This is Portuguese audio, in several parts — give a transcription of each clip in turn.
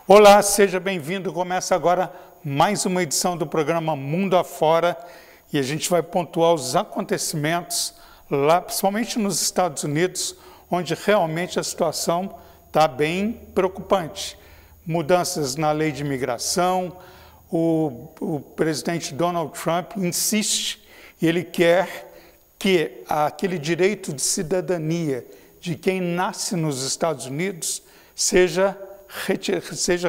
Olá, seja bem-vindo. Começa agora mais uma edição do programa Mundo Afora e a gente vai pontuar os acontecimentos lá, principalmente nos Estados Unidos, onde realmente a situação está bem preocupante. Mudanças na lei de imigração, o presidente Donald Trump insiste e ele quer que aquele direito de cidadania de quem nasce nos Estados Unidos seja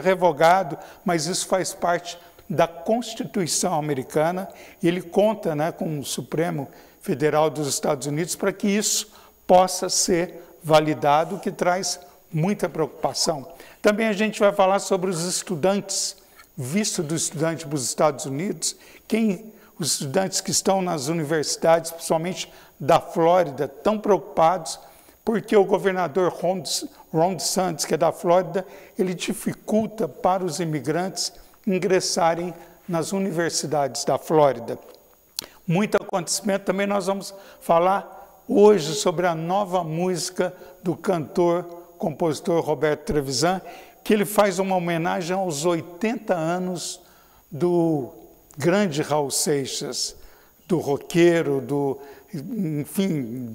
revogado, mas isso faz parte da Constituição americana e ele conta com o Supremo Federal dos Estados Unidos para que isso possa ser validado, o que traz muita preocupação. Também a gente vai falar sobre os estudantes, visto do estudante para os Estados Unidos, os estudantes que estão nas universidades, principalmente da Flórida, estão preocupados porque o governador Ron DeSantis, que é da Flórida, ele dificulta para os imigrantes ingressarem nas universidades da Flórida. Muito acontecimento. Também nós vamos falar hoje sobre a nova música do cantor, compositor Roberto Trevisan, que ele faz uma homenagem aos 80 anos do grande Raul Seixas, do roqueiro, do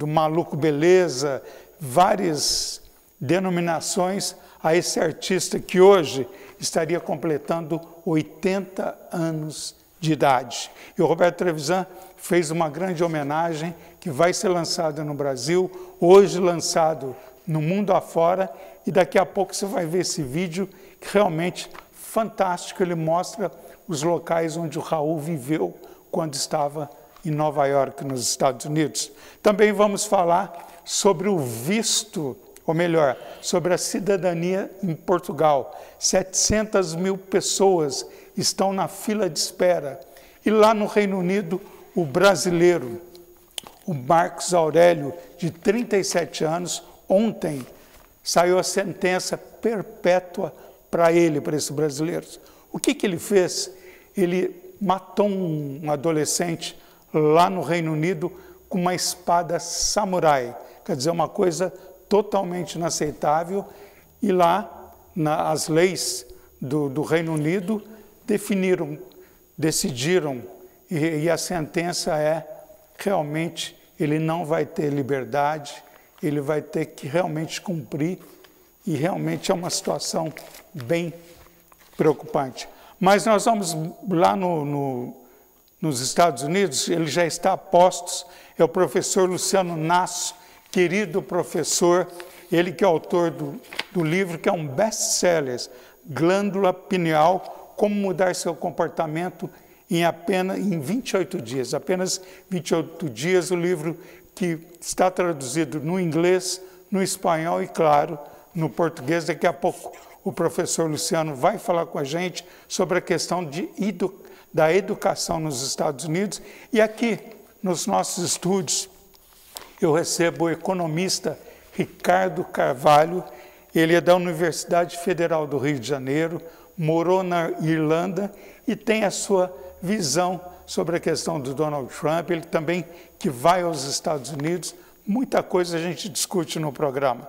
maluco beleza, várias denominações a esse artista que hoje estaria completando 80 anos de idade. E o Roberto Trevisan fez uma grande homenagem que vai ser lançada no Brasil, hoje lançado no mundo afora, e daqui a pouco você vai ver esse vídeo que realmente fantástico. Ele mostra os locais onde o Raul viveu quando estava em Nova York, nos Estados Unidos. Também vamos falar sobre o visto, ou melhor, sobre a cidadania em Portugal. 700 mil pessoas estão na fila de espera. E lá no Reino Unido, o brasileiro, o Marcos Aurélio, de 37 anos, ontem saiu a sentença perpétua para ele, para esses brasileiros. O que ele fez? Ele matou um adolescente lá no Reino Unido com uma espada samurai, quer dizer, uma coisa totalmente inaceitável, e lá as leis do Reino Unido decidiram, e a sentença é, realmente, ele não vai ter liberdade, ele vai ter que realmente cumprir, e realmente é uma situação bem preocupante. Mas nós vamos lá nos Estados Unidos, ele já está a postos, é o professor Luciano Nasso, querido professor, ele que é autor do livro, que é um best-seller, Glândula Pineal, Como Mudar Seu Comportamento em 28 dias. Apenas 28 dias, o livro que está traduzido no inglês, no espanhol e, claro, no português. Daqui a pouco o professor Luciano vai falar com a gente sobre a questão da educação nos Estados Unidos. E aqui, nos nossos estúdios, eu recebo o economista Ricardo Carvalho. Ele é da Universidade Federal do Rio de Janeiro, morou na Irlanda e tem a sua visão sobre a questão do Donald Trump. Ele também que vai aos Estados Unidos. Muita coisa a gente discute no programa.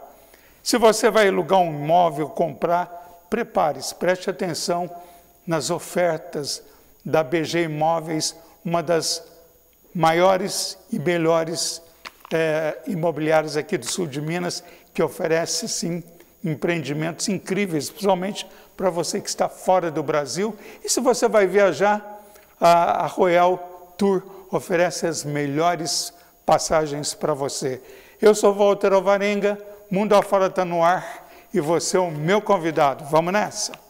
Se você vai alugar um imóvel, comprar, prepare-se, preste atenção nas ofertas da BG Imóveis, uma das maiores e melhores imobiliárias aqui do sul de Minas, que oferece, sim, empreendimentos incríveis, principalmente para você que está fora do Brasil. E se você vai viajar, a Royal Tour oferece as melhores passagens para você. Eu sou Walter Alvarenga, Mundo Afora está no ar e você é o meu convidado. Vamos nessa?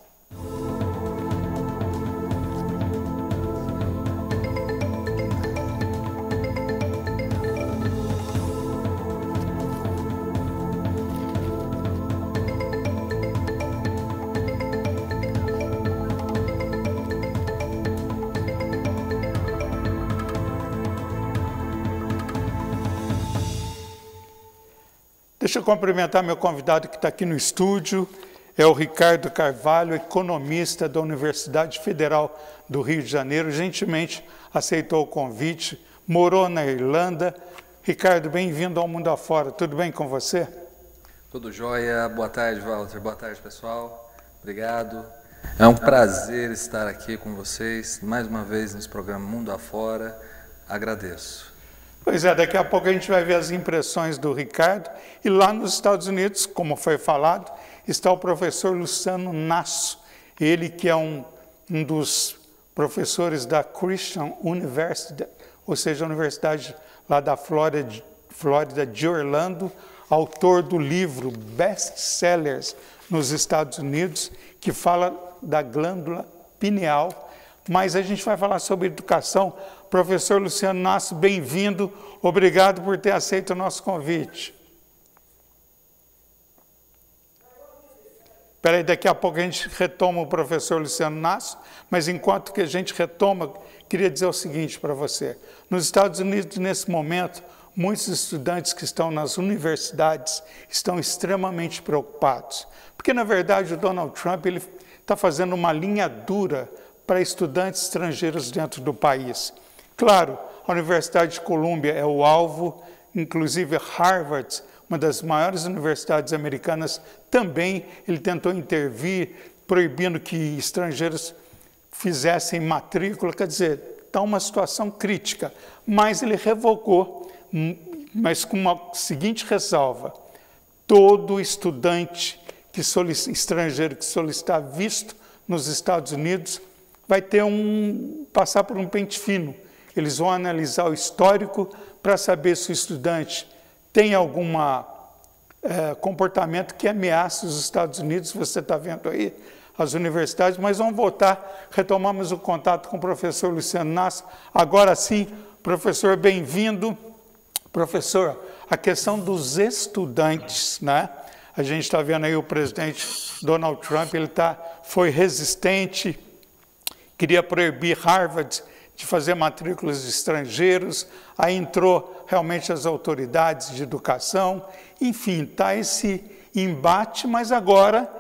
Deixa eu cumprimentar meu convidado que está aqui no estúdio, é o Ricardo Carvalho, economista da Universidade Federal do Rio de Janeiro, gentilmente aceitou o convite, morou na Irlanda. Ricardo, bem-vindo ao Mundo Afora, tudo bem com você? Tudo jóia, boa tarde, Walter, boa tarde, pessoal. Obrigado. É um prazer estar aqui com vocês, mais uma vez, nesse programa Mundo Afora. Agradeço. Pois é, daqui a pouco a gente vai ver as impressões do Ricardo. E lá nos Estados Unidos, como foi falado, está o professor Luciano Nasso. Ele que é um dos professores da Christian University, ou seja, a universidade lá da Flórida de Orlando, autor do livro best-sellers nos Estados Unidos, que fala da glândula pineal. Mas a gente vai falar sobre educação. Professor Luciano Nasso, bem-vindo. Obrigado por ter aceito o nosso convite. Espera aí, daqui a pouco a gente retoma o professor Luciano Nasso, mas enquanto que a gente retoma, queria dizer o seguinte para você. Nos Estados Unidos, nesse momento, muitos estudantes que estão nas universidades estão extremamente preocupados. Porque, na verdade, o Donald Trump está fazendo uma linha dura para estudantes estrangeiros dentro do país. Claro, a Universidade de Colômbia é o alvo, inclusive Harvard, uma das maiores universidades americanas, também ele tentou intervir, proibindo que estrangeiros fizessem matrícula, quer dizer, está uma situação crítica, mas ele revogou, mas com uma seguinte ressalva: todo estudante estrangeiro que solicitar visto nos Estados Unidos vai ter passar por um pente fino. Eles vão analisar o histórico para saber se o estudante tem algum comportamento que ameaça os Estados Unidos. Você está vendo aí as universidades, mas vamos voltar, retomamos o contato com o professor Luciano Nasso. Agora sim, professor, bem-vindo. Professor, a questão dos estudantes, né? A gente está vendo aí o presidente Donald Trump, ele foi resistente, queria proibir Harvard de fazer matrículas de estrangeiros, aí entrou realmente as autoridades de educação, enfim, está esse embate, mas agora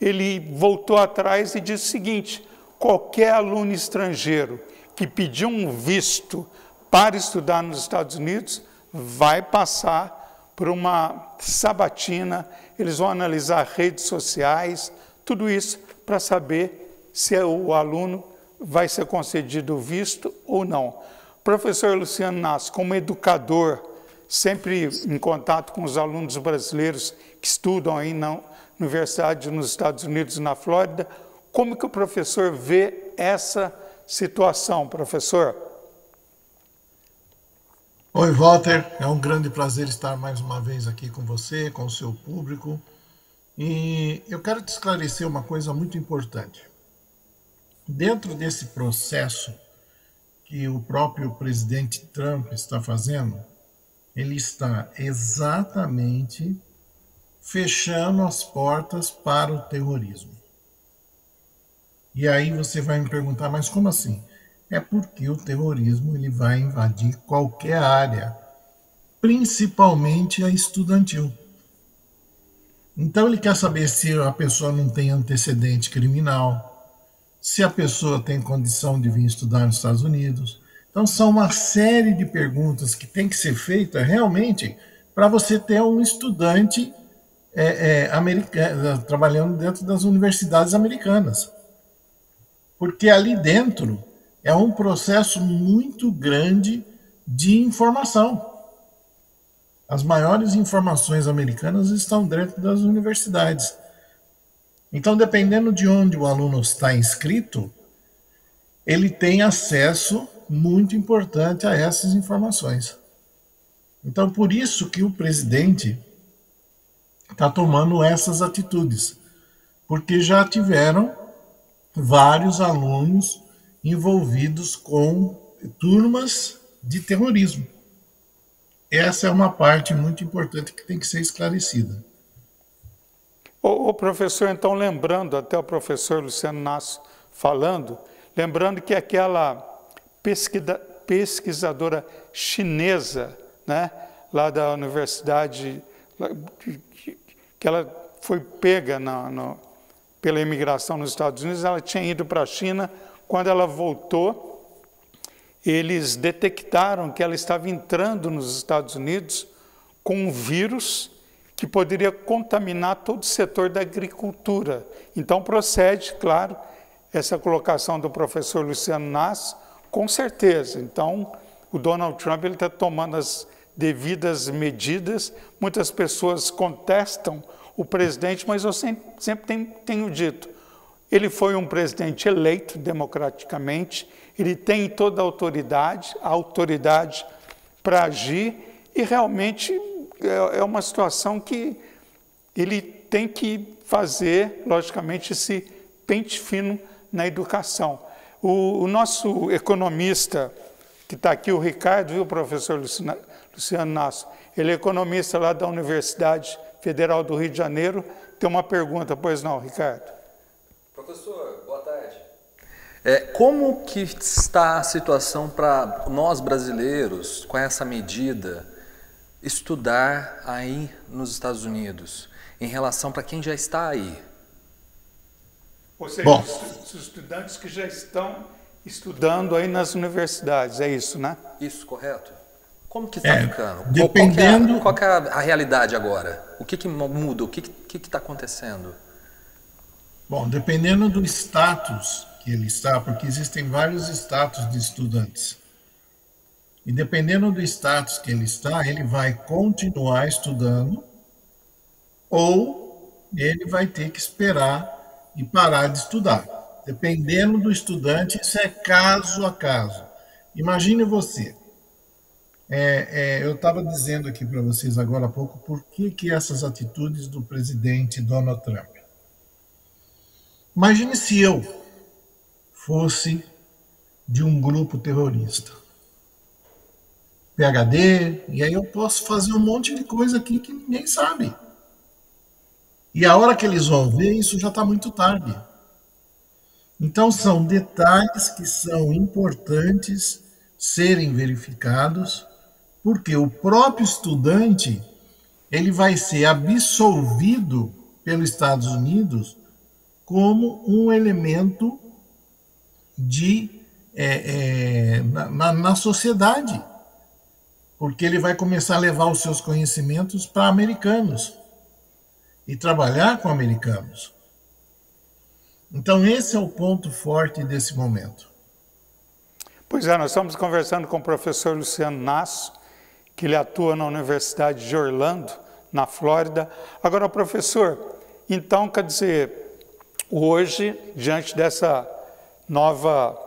ele voltou atrás e disse o seguinte: qualquer aluno estrangeiro que pediu um visto para estudar nos Estados Unidos vai passar por uma sabatina, eles vão analisar redes sociais, tudo isso para saber se o aluno vai ser concedido o visto ou não. Professor Luciano Nasso, como educador, sempre em contato com os alunos brasileiros que estudam aí na universidade nos Estados Unidos e na Flórida, como que o professor vê essa situação, professor? Oi, Walter, é um grande prazer estar mais uma vez aqui com você, com o seu público. E eu quero te esclarecer uma coisa muito importante. Dentro desse processo que o próprio presidente Trump está fazendo, ele está exatamente fechando as portas para o terrorismo. E aí você vai me perguntar, mas como assim? É porque o terrorismo ele vai invadir qualquer área, principalmente a estudantil. Então ele quer saber se a pessoa não tem antecedente criminal, se a pessoa tem condição de vir estudar nos Estados Unidos. Então são uma série de perguntas que tem que ser feita realmente para você ter um estudante americano, trabalhando dentro das universidades americanas. Porque ali dentro é um processo muito grande de informação. As maiores informações americanas estão dentro das universidades. Então, dependendo de onde o aluno está inscrito, ele tem acesso muito importante a essas informações. Então, por isso que o presidente está tomando essas atitudes, porque já tiveram vários alunos envolvidos com turmas de terrorismo. Essa é uma parte muito importante que tem que ser esclarecida. O professor, então, lembrando, até o professor Luciano Nasso falando, lembrando que aquela pesquisadora chinesa, né, lá da universidade, que ela foi pega pela imigração nos Estados Unidos, ela tinha ido para a China. Quando ela voltou, eles detectaram que ela estava entrando nos Estados Unidos com um vírus que poderia contaminar todo o setor da agricultura. Então, procede, claro, essa colocação do professor Luciano Nasso, com certeza. Então, o Donald Trump está tomando as devidas medidas. Muitas pessoas contestam o presidente, mas eu sempre tenho dito, ele foi um presidente eleito democraticamente, ele tem toda a autoridade para agir, e realmente é uma situação que ele tem que fazer, logicamente, esse pente fino na educação. O nosso economista, que está aqui, o Ricardo, viu, professor Luciano Nasso, ele é economista lá da Universidade Federal do Rio de Janeiro, tem uma pergunta, pois não, Ricardo? Professor, boa tarde. Como que está a situação para nós brasileiros, com essa medida, estudar aí nos Estados Unidos, em relação para quem já está aí? Ou seja, os estudantes que já estão estudando aí nas universidades, é isso, né? Isso, correto. Como que está ficando? Dependendo... Qual que é a realidade agora? O que muda? O que está acontecendo? Bom, dependendo do status que ele está, porque existem vários status de estudantes. E dependendo do status que ele está, ele vai continuar estudando ou ele vai ter que esperar e parar de estudar. Dependendo do estudante, isso é caso a caso. Imagine você. Eu estava dizendo aqui para vocês agora há pouco por que essas atitudes do presidente Donald Trump. Imagine se eu fosse de um grupo terrorista. PhD, e aí eu posso fazer um monte de coisa aqui que ninguém sabe. E a hora que eles vão ver, isso já está muito tarde. Então são detalhes que são importantes serem verificados, porque o próprio estudante ele vai ser absolvido pelos Estados Unidos como um elemento na sociedade, porque ele vai começar a levar os seus conhecimentos para americanos e trabalhar com americanos. Então esse é o ponto forte desse momento. Pois é, nós estamos conversando com o professor Luciano Nasso, que ele atua na Universidade de Orlando, na Flórida. Agora, professor, então, quer dizer, hoje, diante dessa nova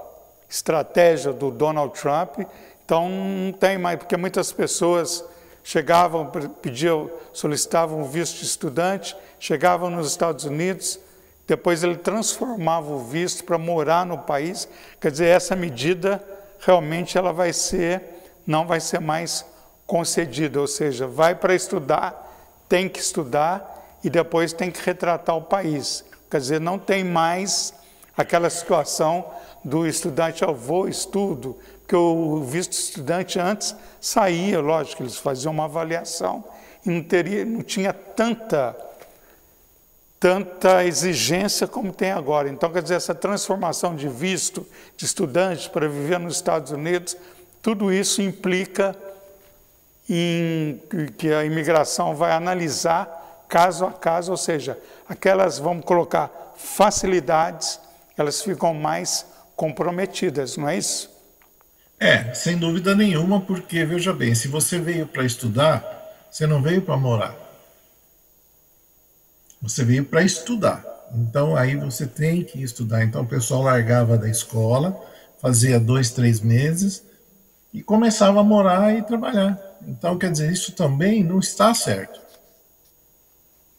estratégia do Donald Trump, então não tem mais, porque muitas pessoas chegavam, solicitavam visto de estudante, chegavam nos Estados Unidos, depois ele transformava o visto para morar no país. Quer dizer, essa medida realmente ela não vai ser mais concedida, ou seja, vai para estudar, tem que estudar e depois tem que retratar o país. Quer dizer, não tem mais aquela situação do estudante, eu vou, estudo, porque o visto de estudante antes saía, lógico, eles faziam uma avaliação e não tinha tanta exigência como tem agora. Então, quer dizer, essa transformação de visto de estudante para viver nos Estados Unidos, tudo isso implica em que a imigração vai analisar caso a caso, ou seja, aquelas, vamos colocar, facilidades, elas ficam mais comprometidas, não é isso? Sem dúvida nenhuma, porque, veja bem, se você veio para estudar, você não veio para morar. Você veio para estudar. Então, aí você tem que estudar. Então, o pessoal largava da escola, fazia 2, 3 meses e começava a morar e trabalhar. Então, quer dizer, isso também não está certo.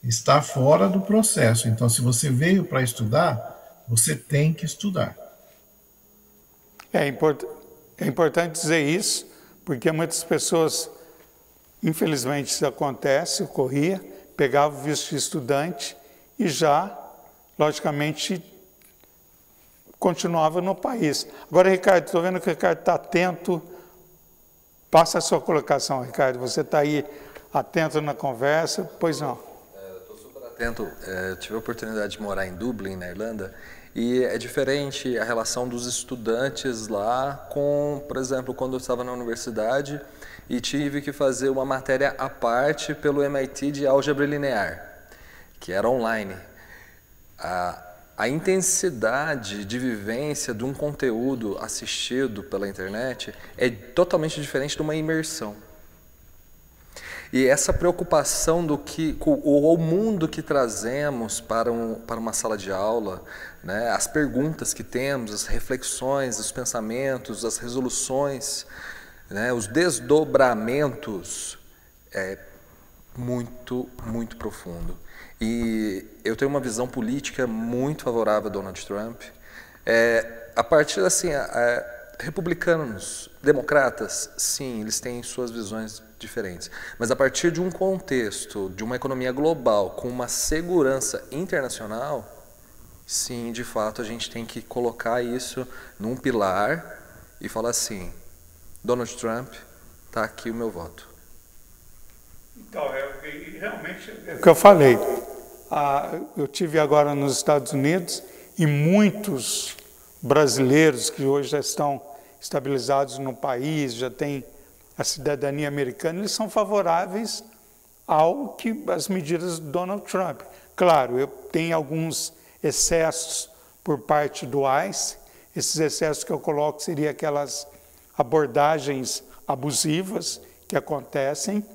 Está fora do processo. Então, se você veio para estudar, você tem que estudar. É importante dizer isso, porque muitas pessoas, infelizmente isso acontece, ocorria, pegava o visto de estudante e já, logicamente, continuava no país. Agora, Ricardo, estou vendo que o Ricardo está atento. Passa a sua colocação, Ricardo. Você está aí atento na conversa? Pois não. Estou super tive a oportunidade de morar em Dublin, na Irlanda, e é diferente a relação dos estudantes lá com, por exemplo, quando eu estava na universidade e tive que fazer uma matéria à parte pelo MIT de álgebra linear, que era online. A intensidade de vivência de um conteúdo assistido pela internet é totalmente diferente de uma imersão. E essa preocupação do que o mundo que trazemos para uma sala de aula, né, as perguntas que temos, as reflexões, os pensamentos, as resoluções, né, os desdobramentos, é muito, muito profundo. E eu tenho uma visão política muito favorável a Donald Trump. A partir assim, republicanos, democratas, sim, eles têm suas visões diferentes. Mas a partir de um contexto, de uma economia global, com uma segurança internacional, sim, de fato, a gente tem que colocar isso num pilar e falar assim, Donald Trump, está aqui o meu voto. Então, realmente é o que eu falei. Eu tive agora nos Estados Unidos e muitos brasileiros que hoje já estão estabilizados no país, já têm a cidadania americana, eles são favoráveis às medidas do Donald Trump. Claro, tem alguns excessos por parte do ICE, esses excessos que eu coloco seriam aquelas abordagens abusivas que acontecem,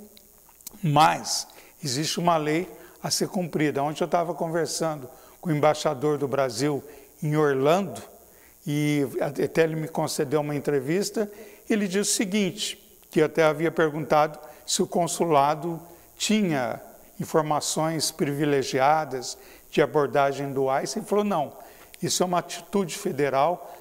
mas existe uma lei a ser cumprida. Ontem eu estava conversando com o embaixador do Brasil em Orlando, e até ele me concedeu uma entrevista, ele disse o seguinte, que eu até havia perguntado se o consulado tinha informações privilegiadas de abordagem do ICE, ele falou, não, isso é uma atitude federal,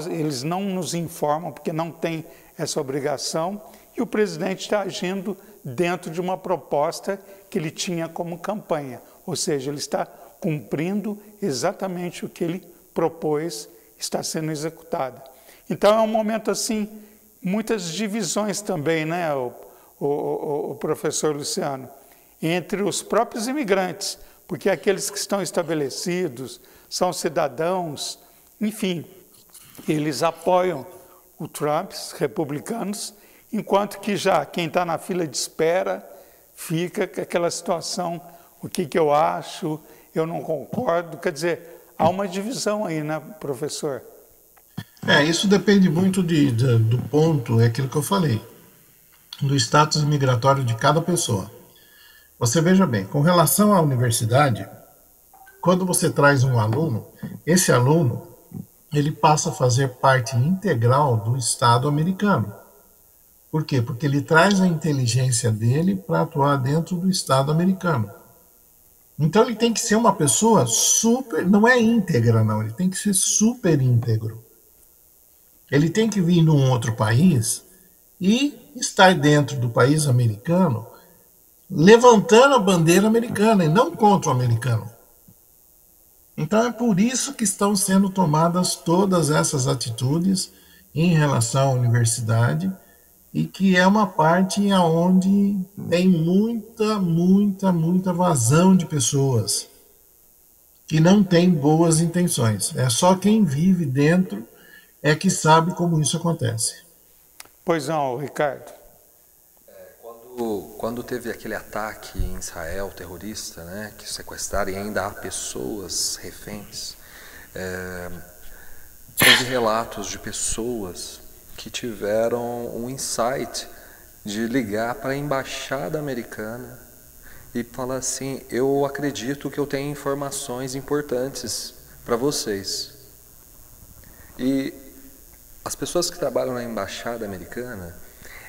eles não nos informam porque não tem essa obrigação, e o presidente está agindo dentro de uma proposta que ele tinha como campanha, ou seja, ele está cumprindo exatamente o que ele propôs, está sendo executado. Então é um momento assim, muitas divisões também, né, o professor Luciano, entre os próprios imigrantes, porque aqueles que estão estabelecidos, são cidadãos, enfim, eles apoiam o Trump, os republicanos, enquanto que já quem está na fila de espera fica com aquela situação, o que eu acho, eu não concordo, quer dizer, há uma divisão aí, né, professor? Isso depende muito do ponto, é aquilo que eu falei, do status migratório de cada pessoa. Você veja bem, com relação à universidade, quando você traz um aluno, esse aluno, ele passa a fazer parte integral do Estado americano. Por quê? Porque ele traz a inteligência dele para atuar dentro do Estado americano. Então ele tem que ser uma pessoa super, não é íntegra não, ele tem que ser super íntegro. Ele tem que vir de um outro país e estar dentro do país americano, levantando a bandeira americana e não contra o americano. Então é por isso que estão sendo tomadas todas essas atitudes em relação à universidade, e que é uma parte onde tem muita vazão de pessoas que não têm boas intenções. É só quem vive dentro é que sabe como isso acontece. Pois não, Ricardo. Quando teve aquele ataque em Israel, terrorista, né, que sequestraram e ainda há pessoas reféns, teve relatos de pessoas que tiveram um insight de ligar para a embaixada americana e falar assim, eu acredito que eu tenho informações importantes para vocês. E as pessoas que trabalham na embaixada americana,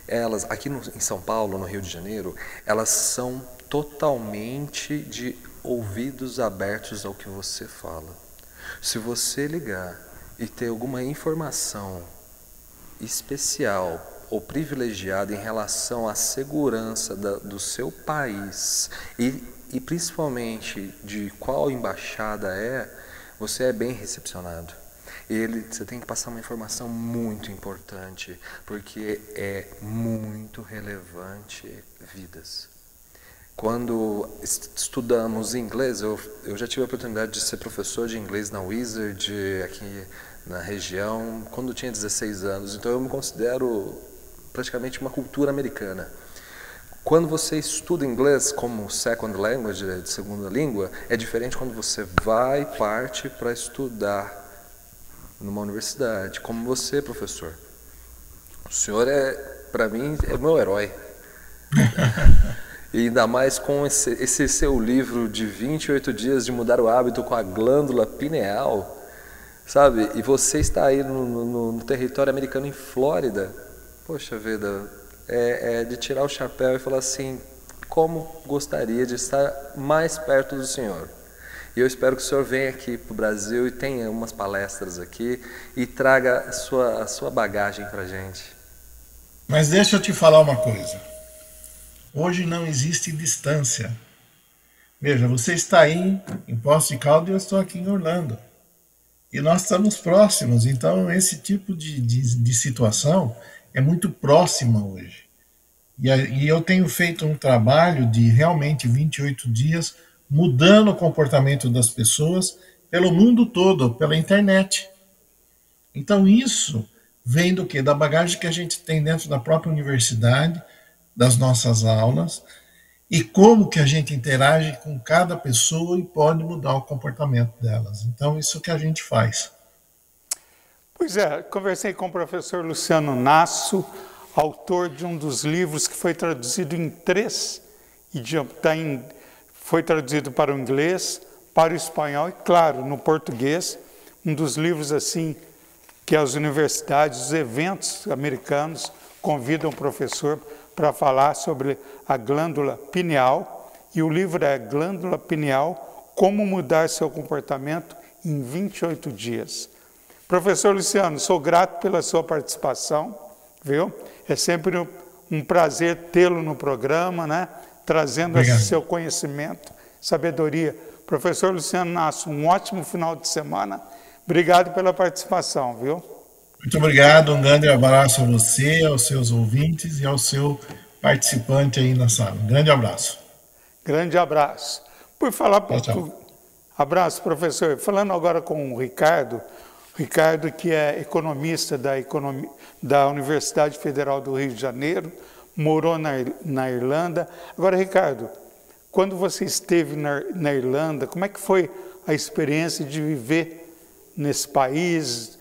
elas, aqui em São Paulo, no Rio de Janeiro, elas são totalmente de ouvidos abertos ao que você fala. Se você ligar e ter alguma informação especial ou privilegiada em relação à segurança do seu país e principalmente de qual embaixada você é bem recepcionado. Você tem que passar uma informação muito importante, porque é muito relevante vidas. Quando estudamos inglês, eu já tive a oportunidade de ser professor de inglês na Wizard, aqui na região, quando eu tinha 16 anos. Então eu me considero praticamente uma cultura americana. Quando você estuda inglês como second language, de segunda língua, é diferente quando você parte para estudar numa universidade, como você, professor. O senhor para mim, é o meu herói. E ainda mais com esse seu livro de 28 dias de mudar o hábito com a glândula pineal, sabe? E você está aí no território americano, em Flórida. Poxa vida, é de tirar o chapéu e falar assim, como gostaria de estar mais perto do senhor. E eu espero que o senhor venha aqui para o Brasil e tenha umas palestras aqui e traga a sua bagagem para a gente. Mas deixa eu te falar uma coisa. Hoje não existe distância. Veja, você está aí em Poços de Caldas e eu estou aqui em Orlando. E nós estamos próximos, então esse tipo de situação é muito próxima hoje. E eu tenho feito um trabalho de realmente 28 dias, mudando o comportamento das pessoas pelo mundo todo, pela internet. Então isso vem do quê? Da bagagem que a gente tem dentro da própria universidade, das nossas aulas, e como que a gente interage com cada pessoa e pode mudar o comportamento delas. Então, isso que a gente faz. Pois é, conversei com o professor Luciano Nasso, autor de um dos livros que foi traduzido em 3 idiomas. Foi traduzido para o inglês, para o espanhol e, claro, no português. Um dos livros, assim, que as universidades, os eventos americanos convidam o professor para falar sobre a glândula pineal, e o livro é Glândula Pineal, Como Mudar Seu Comportamento em 28 Dias. Professor Luciano, sou grato pela sua participação, viu? É sempre um prazer tê-lo no programa, né? Trazendo esse seu conhecimento, sabedoria. Professor Luciano Nasso, um ótimo final de semana. Obrigado pela participação, viu? Muito obrigado, um grande abraço a você, aos seus ouvintes e ao seu participante aí na sala. Um grande abraço. Grande abraço. Por falar... Tchau. Abraço, professor. Falando agora com o Ricardo que é economista da Universidade Federal do Rio de Janeiro, morou na Irlanda. Agora, Ricardo, quando você esteve na Irlanda, como é que foi a experiência de viver nesse país?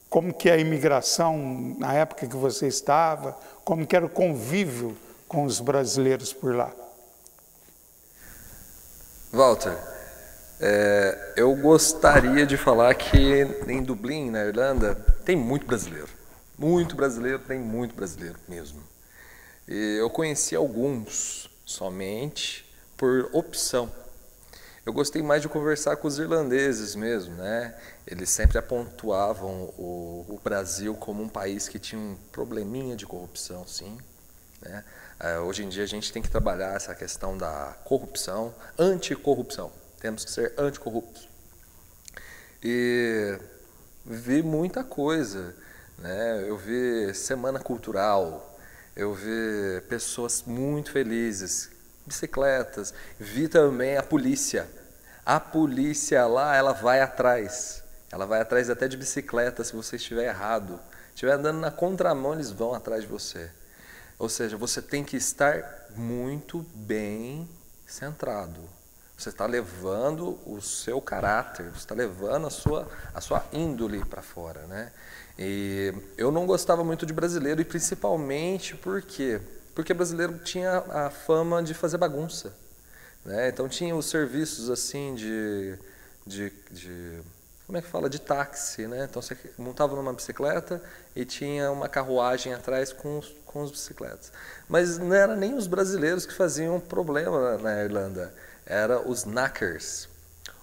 Como que é a imigração na época que você estava? Como que era o convívio com os brasileiros por lá? Walter, eu gostaria de falar que em Dublin, na Irlanda, tem muito brasileiro. Muito brasileiro, tem muito brasileiro mesmo. E eu conheci alguns somente por opção. Eu gostei mais de conversar com os irlandeses mesmo, né? Eles sempre apontavam o Brasil como um país que tinha um probleminha de corrupção, sim, né? Hoje em dia a gente tem que trabalhar essa questão da corrupção, anticorrupção. Temos que ser anticorruptos. E vi muita coisa, né? Eu vi semana cultural, eu vi pessoas muito felizes, bicicletas, vi também a polícia. A polícia lá, ela vai atrás até de bicicleta se você estiver errado. Estiver andando na contramão, eles vão atrás de você. Ou seja, você tem que estar muito bem centrado. Você está levando o seu caráter, você está levando a sua índole para fora, né? E eu não gostava muito de brasileiro, e principalmente por quê? Porque brasileiro tinha a fama de fazer bagunça, né? Então tinha os serviços assim como é que fala? De táxi, né? Então você montava numa bicicleta e tinha uma carruagem atrás com os bicicletas. Mas não era nem os brasileiros que faziam problema na Irlanda, eram os knackers.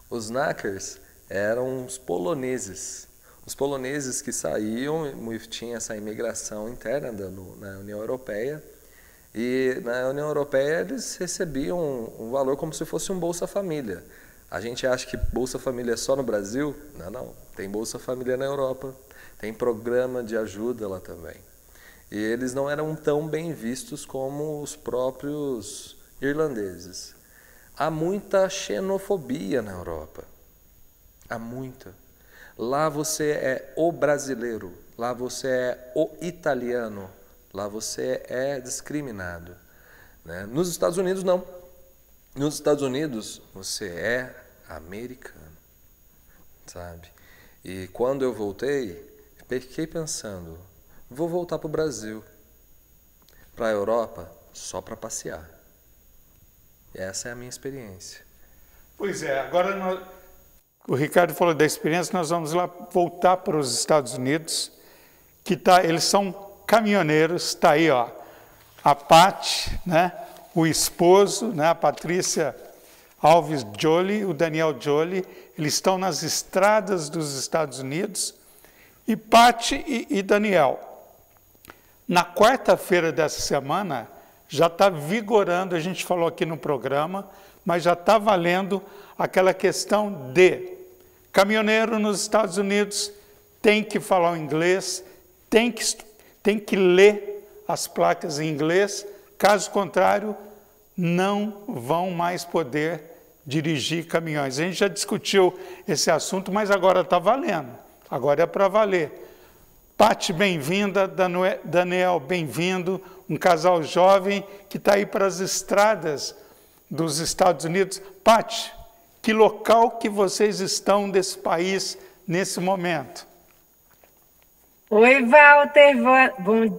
Os knackers eram os poloneses. Os poloneses que saíam, tinha essa imigração interna na União Europeia, e na União Europeia eles recebiam um valor como se fosse um Bolsa Família. A gente acha que Bolsa Família é só no Brasil? Não. Tem Bolsa Família na Europa, tem programa de ajuda lá também. E eles não eram tão bem vistos como os próprios irlandeses. Há muita xenofobia na Europa. Há muita. Lá você é o brasileiro, lá você é o italiano, lá você é discriminado, né? Nos Estados Unidos, não. Nos Estados Unidos, você é americano, sabe? E quando eu voltei, fiquei pensando, vou voltar para o Brasil, para a Europa, só para passear. E essa é a minha experiência. Pois é, agora o Ricardo falou da experiência, nós vamos lá voltar para os Estados Unidos, que eles são caminhoneiros, está aí, ó, a Paty, né, o esposo, né, a Patrícia Alves Jolie, o Daniel Jolie, eles estão nas estradas dos Estados Unidos, e Paty e Daniel, na quarta-feira dessa semana, já está vigorando, a gente falou aqui no programa, mas já está valendo aquela questão de caminhoneiro nos Estados Unidos tem que falar o inglês, tem que ler as placas em inglês, caso contrário, não vão mais poder dirigir caminhões. A gente já discutiu esse assunto, mas agora está valendo, agora é para valer. Paty, bem-vinda, Daniel, bem-vindo, um casal jovem que está aí para as estradas dos Estados Unidos. Paty, que local que vocês estão desse país nesse momento? Oi, Walter,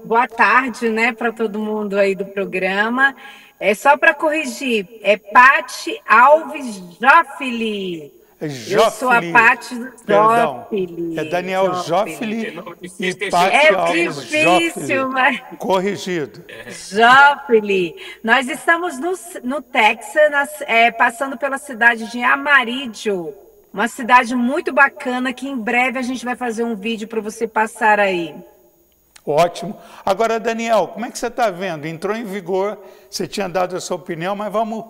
boa tarde, né, para todo mundo aí do programa. É só para corrigir, é Paty Alves Joffili. Eu sou a Paty Joffili. É Daniel Joffili e Paty Alves difícil, mas... Corrigido. Joffili. Nós estamos no Texas, passando pela cidade de Amarillo, uma cidade muito bacana que em breve a gente vai fazer um vídeo para você passar aí. Ótimo. Agora, Daniel, como é que você está vendo? Entrou em vigor, você tinha dado a sua opinião, mas vamos...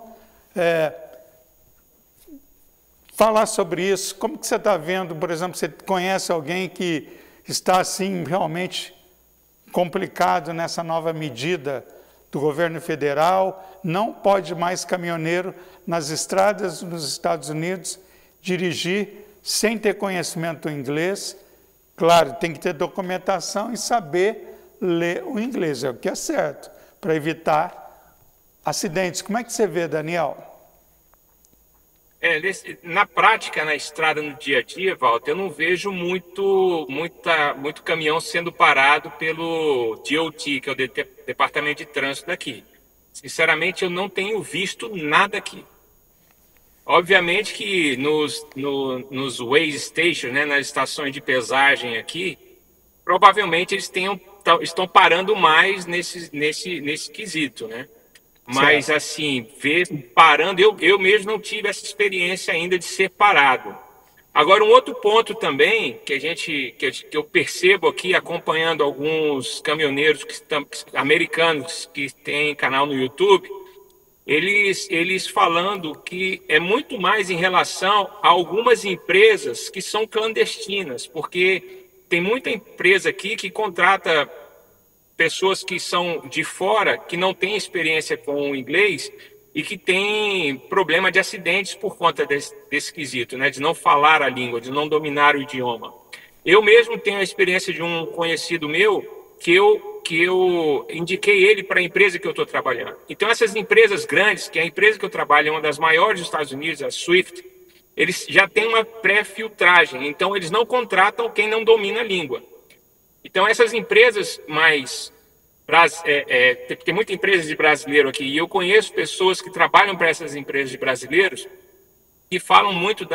falar sobre isso. Como que você está vendo, por exemplo, você conhece alguém que está assim realmente complicado nessa nova medida do governo federal? Não pode mais caminhoneiro nas estradas nos Estados Unidos dirigir sem ter conhecimento do inglês. Claro, tem que ter documentação e saber ler o inglês, é o que é certo, para evitar acidentes. Como é que você vê, Daniel? Na prática, na estrada, no dia a dia, Walter, eu não vejo muito caminhão sendo parado pelo DOT, que é o Departamento de Trânsito daqui. Sinceramente, eu não tenho visto nada aqui. Obviamente que nos weigh stations, né, nas estações de pesagem aqui, provavelmente eles estão parando mais nesse quesito, né? Mas, certo. Assim, parando, eu mesmo não tive essa experiência ainda de ser parado. Agora, um outro ponto também que eu percebo aqui, acompanhando alguns caminhoneiros americanos que têm canal no YouTube, eles falando que é muito mais em relação a algumas empresas que são clandestinas, porque tem muita empresa aqui que contrata pessoas que são de fora, que não têm experiência com o inglês e que têm problema de acidentes por conta desse quesito, né? De não falar a língua, de não dominar o idioma. Eu mesmo tenho a experiência de um conhecido meu que eu indiquei ele para a empresa que eu estou trabalhando. Então, essas empresas grandes, que a empresa que eu trabalho é uma das maiores dos Estados Unidos, a Swift, eles já têm uma pré-filtragem, então eles não contratam quem não domina a língua. Então, essas empresas tem muita empresa de brasileiro aqui, e eu conheço pessoas que trabalham para essas empresas de brasileiros que falam muito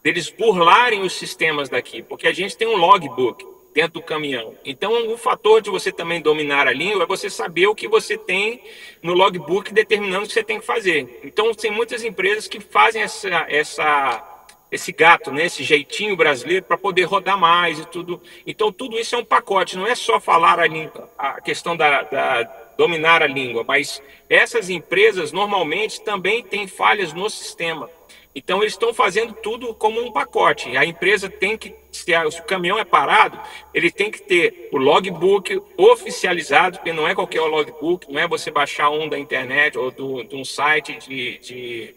deles burlarem os sistemas daqui, porque a gente tem um logbook dentro do caminhão. Então, o fator de você também dominar a língua é você saber o que você tem no logbook determinando o que você tem que fazer. Então, tem muitas empresas que fazem esse gato, né, esse jeitinho brasileiro para poder rodar mais e tudo. Então, tudo isso é um pacote, não é só falar a língua, a questão da dominar a língua, mas essas empresas normalmente também têm falhas no sistema. Então, eles estão fazendo tudo como um pacote. A empresa tem que, se o caminhão é parado, ele tem que ter o logbook oficializado, porque não é qualquer logbook, não é você baixar um da internet ou de um site de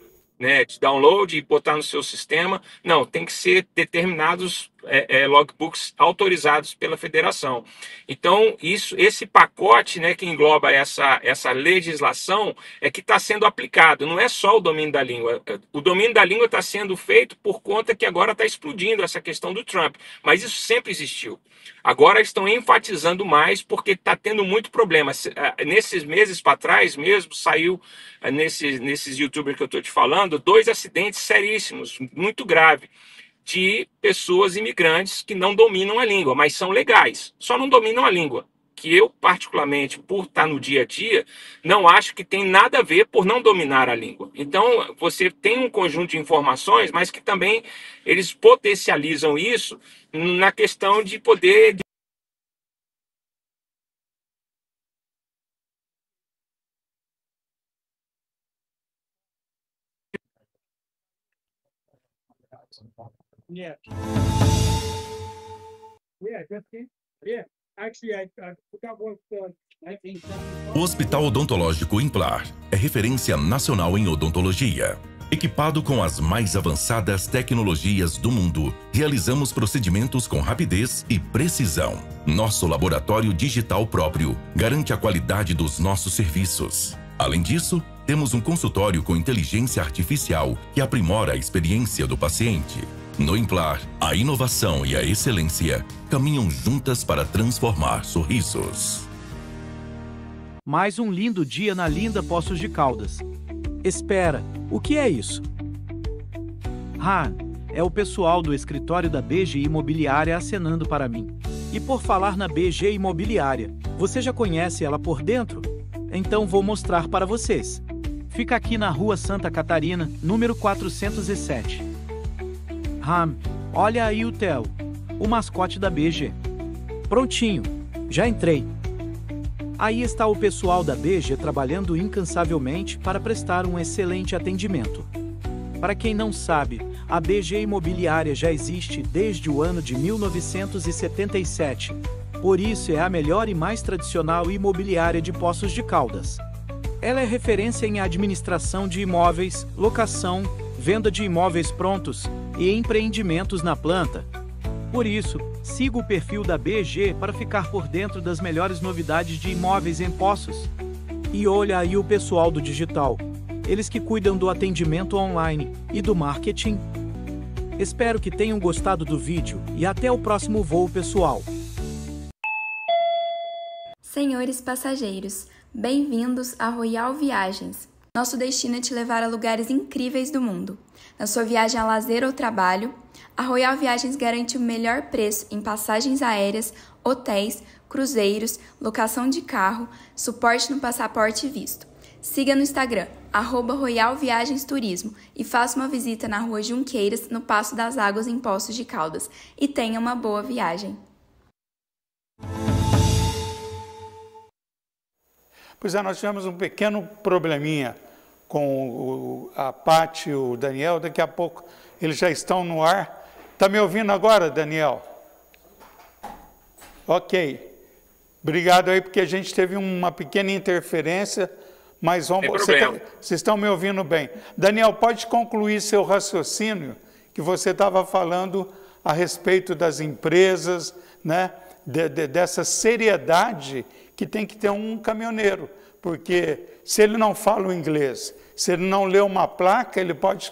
download e botar no seu sistema. Não, tem que ser determinados logbooks autorizados pela federação. Então, esse pacote, né, que engloba essa legislação é que está sendo aplicado. Não é só o domínio da língua. O domínio da língua está sendo feito por conta que agora está explodindo essa questão do Trump. Mas isso sempre existiu. Agora estão enfatizando mais porque está tendo muito problema. Nesses meses para trás mesmo, saiu, nesses youtubers que eu estou te falando, 2 acidentes seríssimos, muito graves, de pessoas imigrantes que não dominam a língua, mas são legais, só não dominam a língua. Que eu, particularmente, por estar no dia a dia, não acho que tem nada a ver por não dominar a língua. Então, você tem um conjunto de informações, mas que também eles potencializam isso na questão de poder... Yeah. Yeah, yeah. Actually, I forgot what I think. O Hospital Odontológico Implar é referência nacional em odontologia. Equipado com as mais avançadas tecnologias do mundo, realizamos procedimentos com rapidez e precisão. Nosso laboratório digital próprio garante a qualidade dos nossos serviços. Além disso, temos um consultório com inteligência artificial que aprimora a experiência do paciente. No Implar, a inovação e a excelência caminham juntas para transformar sorrisos. Mais um lindo dia na linda Poços de Caldas. Espera, o que é isso? É o pessoal do escritório da BG Imobiliária acenando para mim. E por falar na BG Imobiliária, você já conhece ela por dentro? Então vou mostrar para vocês. Fica aqui na Rua Santa Catarina, número 407. Olha aí o Theo, o mascote da BG. Prontinho, já entrei. Aí está o pessoal da BG trabalhando incansavelmente para prestar um excelente atendimento. Para quem não sabe, a BG Imobiliária já existe desde o ano de 1977. Por isso é a melhor e mais tradicional imobiliária de Poços de Caldas. Ela é referência em administração de imóveis, locação, venda de imóveis prontos e empreendimentos na planta. Por isso, siga o perfil da BG para ficar por dentro das melhores novidades de imóveis em Poços. E olha aí o pessoal do digital, eles que cuidam do atendimento online e do marketing. Espero que tenham gostado do vídeo e até o próximo voo, pessoal. Senhores passageiros, bem-vindos a Royal Viagens. Nosso destino é te levar a lugares incríveis do mundo. Na sua viagem a lazer ou trabalho, a Royal Viagens garante o melhor preço em passagens aéreas, hotéis, cruzeiros, locação de carro, suporte no passaporte e visto. Siga no Instagram, @Royal Viagens Turismo e faça uma visita na Rua Junqueiras, no Passo das Águas, em Poços de Caldas. E tenha uma boa viagem. Pois é, nós tivemos um pequeno probleminha com a Paty e o Daniel. Daqui a pouco eles já estão no ar. Está me ouvindo agora, Daniel? Ok. Obrigado aí, porque a gente teve uma pequena interferência, mas vocês estão me ouvindo bem. Daniel, pode concluir seu raciocínio, que você estava falando a respeito das empresas, né, dessa seriedade que tem que ter um caminhoneiro, porque se ele não fala o inglês, se ele não lê uma placa, ele pode...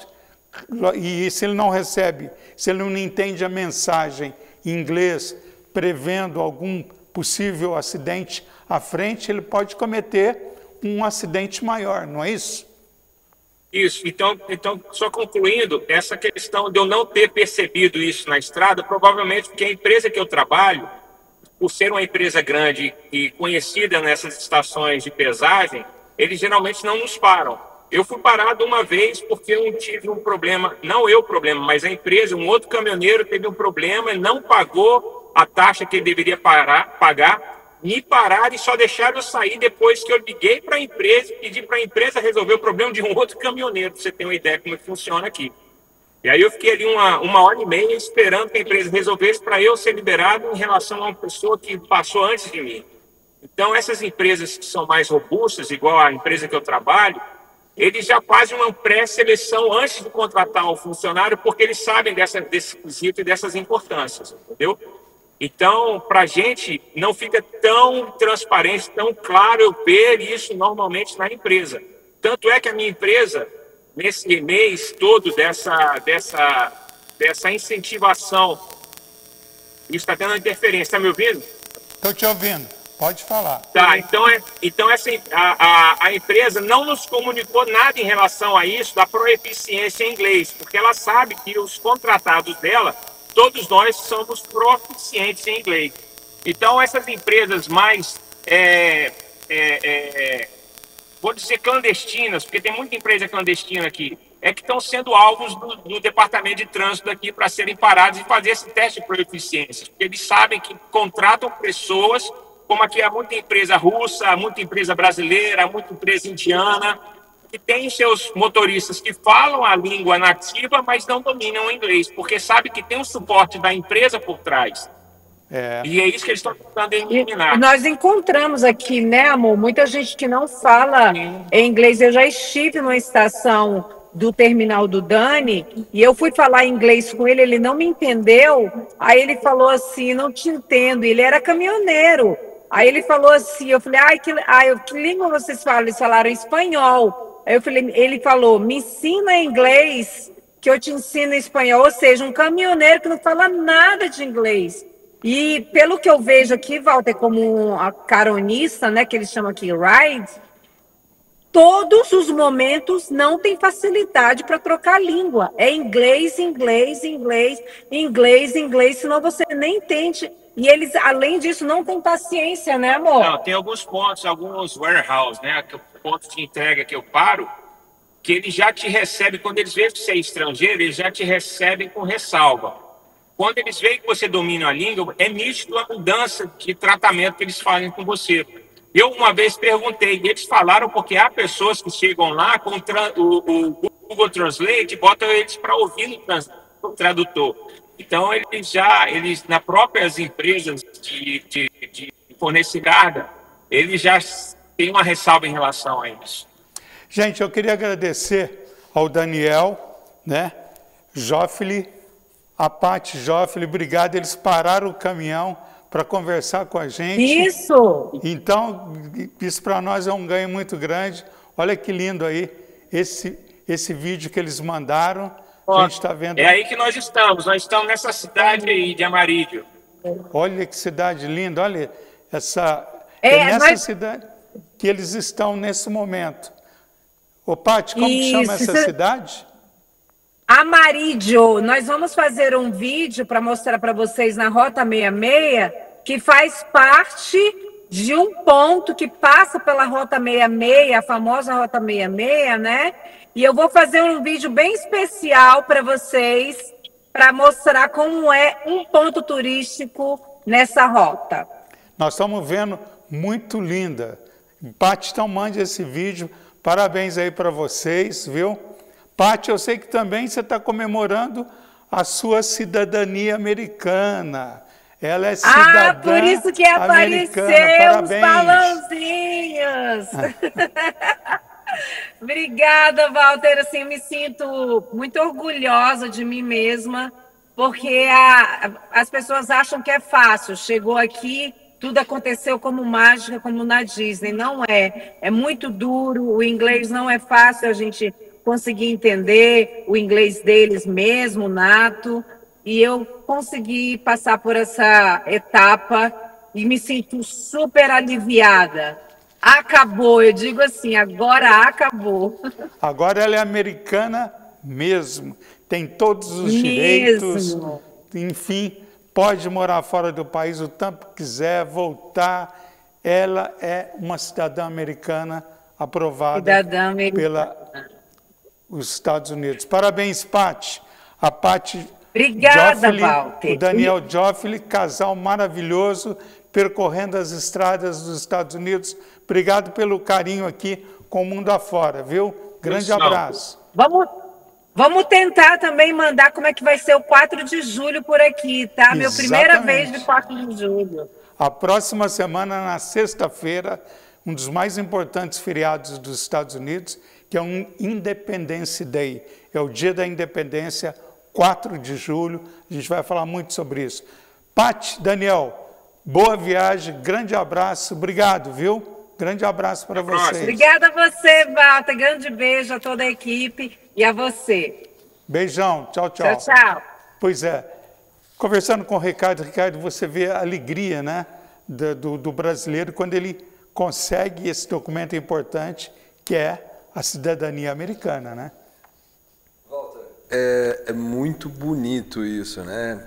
E se ele não recebe, se ele não entende a mensagem em inglês, prevendo algum possível acidente à frente, ele pode cometer um acidente maior, não é isso? Isso. Então, só concluindo, essa questão de eu não ter percebido isso na estrada, provavelmente porque a empresa que eu trabalho, por ser uma empresa grande e conhecida nessas estações de pesagem, eles geralmente não nos param. Eu fui parado uma vez porque eu tive um problema, não eu o problema, mas a empresa, um outro caminhoneiro teve um problema e não pagou a taxa que ele deveria pagar, me pararam e só deixaram eu sair depois que eu liguei para a empresa e pedi para a empresa resolver o problema de um outro caminhoneiro, para você ter uma ideia como funciona aqui. E aí eu fiquei ali uma hora e meia esperando que a empresa resolvesse para eu ser liberado em relação a uma pessoa que passou antes de mim. Então, essas empresas que são mais robustas, igual a empresa que eu trabalho, eles já fazem uma pré-seleção antes de contratar o funcionário, porque eles sabem desse quesito e dessas importâncias, entendeu? Então, para a gente, não fica tão transparente, tão claro eu ver isso normalmente na empresa. Tanto é que a minha empresa, nesse mês todo dessa incentivação, isso está tendo interferência, está me ouvindo? Estou te ouvindo, pode falar. Tá, então a empresa não nos comunicou nada em relação a isso da proeficiência em inglês, porque ela sabe que os contratados dela, todos nós somos proficientes em inglês. Então, essas empresas mais, vou dizer clandestinas, porque tem muita empresa clandestina aqui, é que estão sendo alvos do departamento de trânsito aqui para serem parados e fazer esse teste de proeficiência. Porque eles sabem que contratam pessoas, como aqui há muita empresa russa, muita empresa brasileira, muita empresa indiana, que tem seus motoristas que falam a língua nativa, mas não dominam o inglês, porque sabe que tem um suporte da empresa por trás. E é isso que eles estão tentando eliminar. E nós encontramos aqui, né, amor, muita gente que não fala em inglês. Eu já estive numa estação do terminal do Dani e eu fui falar inglês com ele, ele não me entendeu. Aí ele falou assim, não te entendo. Ele era caminhoneiro. Aí ele falou assim, eu falei, que língua vocês falam? Eles falaram espanhol. Aí eu falei, ele falou, me ensina inglês que eu te ensino espanhol. Ou seja, um caminhoneiro que não fala nada de inglês. E pelo que eu vejo aqui, Walter, como a caronista, né, que eles chamam aqui ride, todos os momentos não tem facilidade para trocar língua. É inglês, inglês, inglês, inglês, inglês, senão você nem entende. E eles, além disso, não tem paciência, né, amor? Não, tem alguns pontos, alguns warehouse, né, pontos de entrega que eu paro, que eles já te recebem, quando eles veem que você é estrangeiro, eles já te recebem com ressalva. Quando eles veem que você domina a língua, é nítido a mudança de tratamento que eles fazem com você. Eu uma vez perguntei, e eles falaram porque há pessoas que chegam lá com o Google Translate e botam eles para ouvir no tradutor. Então, eles nas próprias empresas de fornecer carga, eles já têm uma ressalva em relação a isso. Gente, eu queria agradecer ao Daniel, né, Joffre, a Paty Joffre, obrigado. Eles pararam o caminhão para conversar com a gente. Isso! Então, isso para nós é um ganho muito grande. Olha que lindo aí esse vídeo que eles mandaram. A gente está vendo. É aí que nós estamos estamos nessa cidade aí de Amarillo. Olha que cidade linda, olha nessa cidade que eles estão nesse momento. Ô, Paty, como que chama essa cidade? Amarillo. Nós vamos fazer um vídeo para mostrar para vocês na Rota 66, que faz parte de um ponto que passa pela Rota 66, a famosa Rota 66, né? E eu vou fazer um vídeo bem especial para vocês, para mostrar como é um ponto turístico nessa rota. Nós estamos vendo, muito linda. Paty, então mande esse vídeo. Parabéns aí para vocês, viu? Paty, eu sei que também você está comemorando a sua cidadania americana. Ela é cidadã americana. Por isso que apareceu os balãozinhos. Obrigada, Walter. Assim, eu me sinto muito orgulhosa de mim mesma, porque as pessoas acham que é fácil. Chegou aqui, tudo aconteceu como mágica, como na Disney. Não é. É muito duro, o inglês não é fácil a gente conseguir entender o inglês deles mesmo, nato. E eu consegui passar por essa etapa e me sinto super aliviada. Acabou, eu digo assim, agora acabou. Agora ela é americana mesmo, tem todos os direitos, enfim, pode morar fora do país o tanto que quiser, voltar. Ela é uma cidadã americana aprovada pelos Estados Unidos. Parabéns, Paty. A Paty Obrigada, Joffre, Walter. o Daniel Joffre, casal maravilhoso, percorrendo as estradas dos Estados Unidos. Obrigado pelo carinho aqui com o mundo afora, viu? Grande abraço. Vamos tentar também mandar como é que vai ser o 4 de julho por aqui, tá? Minha primeira vez de 4 de julho. A próxima semana, na sexta-feira, um dos mais importantes feriados dos Estados Unidos, que é um Independence Day. É o dia da independência, 4 de julho. A gente vai falar muito sobre isso. Paty, Daniel, boa viagem, grande abraço, obrigado, viu? Grande abraço para vocês. Obrigada a você, Walter. Grande beijo a toda a equipe e a você. Beijão, tchau, tchau. Tchau, tchau. Pois é, conversando com o Ricardo, você vê a alegria, né, do brasileiro quando ele consegue esse documento importante que é a cidadania americana, né? Walter, é muito bonito isso, né?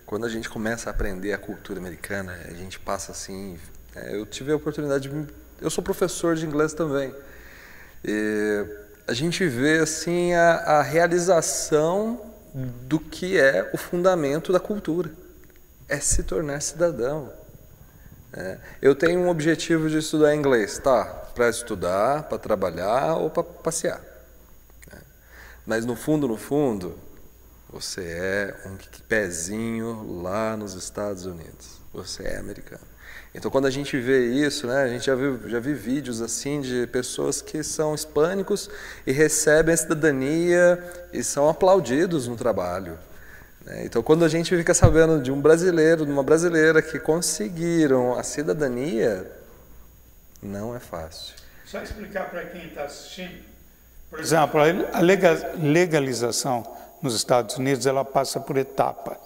Quando a gente começa a aprender a cultura americana, a gente passa assim... eu tive a oportunidade eu sou professor de inglês também. A gente vê assim a realização do que é o fundamento da cultura. É se tornar cidadão. Eu tenho um objetivo de estudar inglês, tá? Para estudar, para trabalhar ou para passear. Mas no fundo, você é um pezinho lá nos Estados Unidos. Você é americano. Então, quando a gente vê isso, né, a gente já viu vídeos assim de pessoas que são hispânicos e recebem a cidadania e são aplaudidos no trabalho. Então, quando a gente fica sabendo de um brasileiro, de uma brasileira que conseguiram a cidadania, não é fácil. Só explicar para quem está assistindo. Por exemplo, a legalização nos Estados Unidos, ela passa por etapa.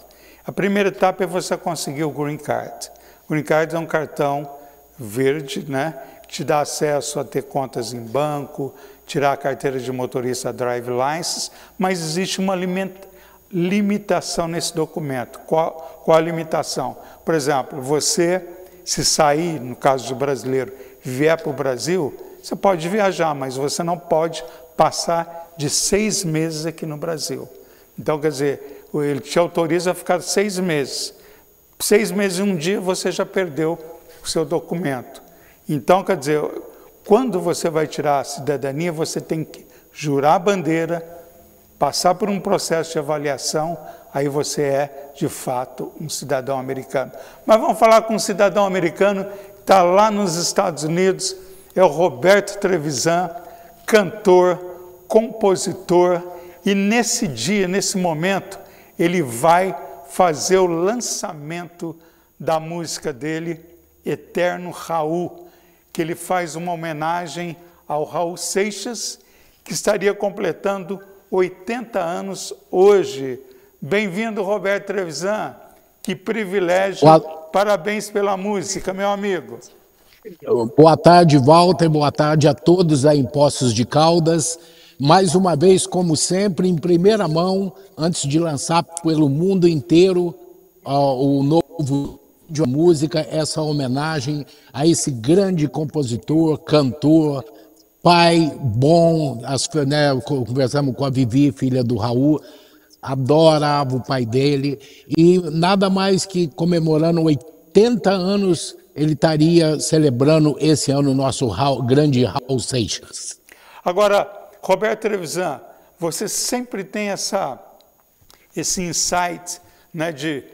A primeira etapa é você conseguir o Green Card. O Green Card é um cartão verde, né, que te dá acesso a ter contas em banco, tirar a carteira de motorista Drive License, mas existe uma limitação nesse documento. Qual a limitação? Por exemplo, você, se sair, no caso do brasileiro, vier para o Brasil, você pode viajar, mas você não pode passar de 6 meses aqui no Brasil. Então, quer dizer, ele te autoriza a ficar 6 meses. 6 meses e um dia você já perdeu o seu documento. Então, quer dizer, quando você vai tirar a cidadania, você tem que jurar a bandeira, passar por um processo de avaliação, aí você é, de fato, um cidadão americano. Mas vamos falar com um cidadão americano que está lá nos Estados Unidos, é o Roberto Trevisan, cantor, compositor, e nesse dia, nesse momento, ele vai fazer o lançamento da música dele, Eterno Raul, que ele faz uma homenagem ao Raul Seixas, que estaria completando 80 anos hoje. Bem-vindo, Roberto Trevisan. Que privilégio. Parabéns pela música, meu amigo. Boa tarde, Walter. Boa tarde a todos aí em Poços de Caldas. Mais uma vez, como sempre, em primeira mão, antes de lançar pelo mundo inteiro o novo de música, essa homenagem a esse grande compositor, cantor, pai bom, conversamos com a Vivi, filha do Raul, adorava o pai dele, e nada mais que comemorando 80 anos, ele estaria celebrando esse ano o nosso grande Raul Seixas. Agora, Roberto Trevisan, você sempre tem esse insight, né, de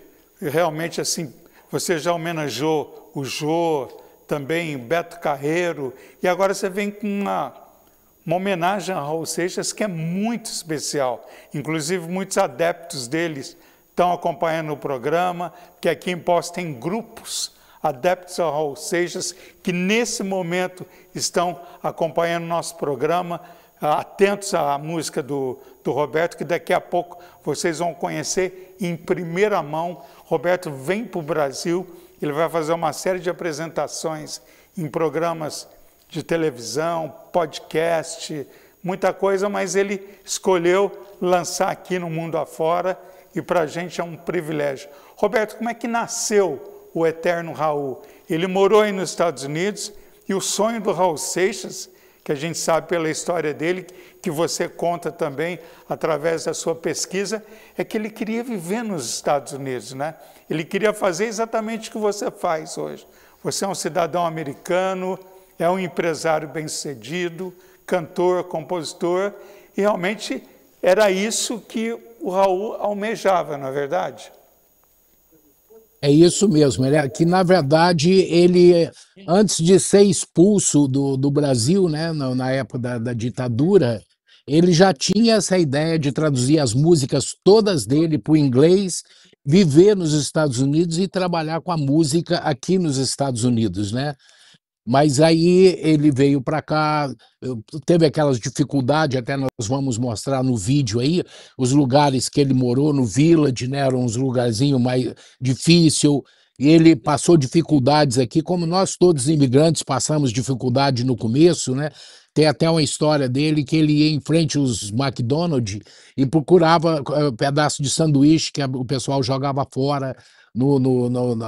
realmente assim, você já homenageou o Jô, também Beto Carreiro, e agora você vem com uma homenagem a Raul Seixas que é muito especial. Inclusive, muitos adeptos deles estão acompanhando o programa, que aqui em Poços tem grupos adeptos ao Raul Seixas que nesse momento estão acompanhando o nosso programa, atentos à música do Roberto, que daqui a pouco vocês vão conhecer em primeira mão. Roberto vem para o Brasil, ele vai fazer uma série de apresentações em programas de televisão, podcast, muita coisa, mas ele escolheu lançar aqui no mundo afora e para a gente é um privilégio. Roberto, como é que nasceu o Eterno Raul? Ele morou aí nos Estados Unidos e o sonho do Raul Seixas, que a gente sabe pela história dele, que você conta também através da sua pesquisa, é que ele queria viver nos Estados Unidos, né? Ele queria fazer exatamente o que você faz hoje. Você é um cidadão americano, é um empresário bem-sucedido, cantor, compositor, e realmente era isso que o Raul almejava, não é verdade? É isso mesmo, que na verdade ele, antes de ser expulso do Brasil, né, na época da ditadura, ele já tinha essa ideia de traduzir as músicas todas dele para o inglês, viver nos Estados Unidos e trabalhar com a música aqui nos Estados Unidos, né? Mas aí ele veio para cá, teve aquelas dificuldades, até nós vamos mostrar no vídeo aí, os lugares que ele morou no Village, né, eram uns lugarzinhos mais difícil, e ele passou dificuldades aqui, como nós todos imigrantes passamos dificuldade no começo, né? Tem até uma história dele que ele ia em frente aos McDonald's e procurava pedaço de sanduíche que o pessoal jogava fora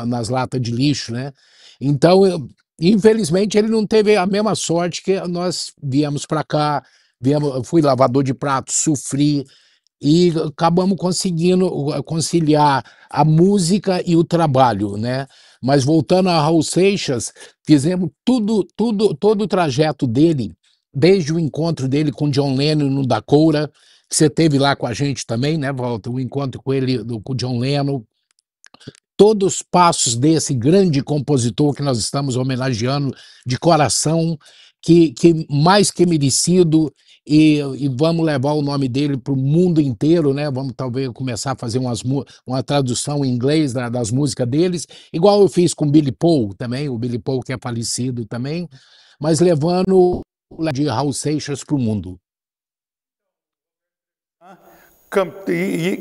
nas latas de lixo, né? Então, infelizmente, ele não teve a mesma sorte que nós viemos para cá, fui lavador de pratos, sofri, e acabamos conseguindo conciliar a música e o trabalho, né? Mas voltando a Raul Seixas, fizemos todo o trajeto dele, desde o encontro dele com John Lennon no Dakota, que você teve lá com a gente também, né, Walter? O encontro com ele, com John Lennon, todos os passos desse grande compositor que nós estamos homenageando de coração, que mais que merecido, e vamos levar o nome dele para o mundo inteiro, né? Vamos talvez começar a fazer uma tradução em inglês das músicas deles, igual eu fiz com o Billy Paul também, o Billy Paul que é falecido também, mas levando de Raul Seixas para o mundo.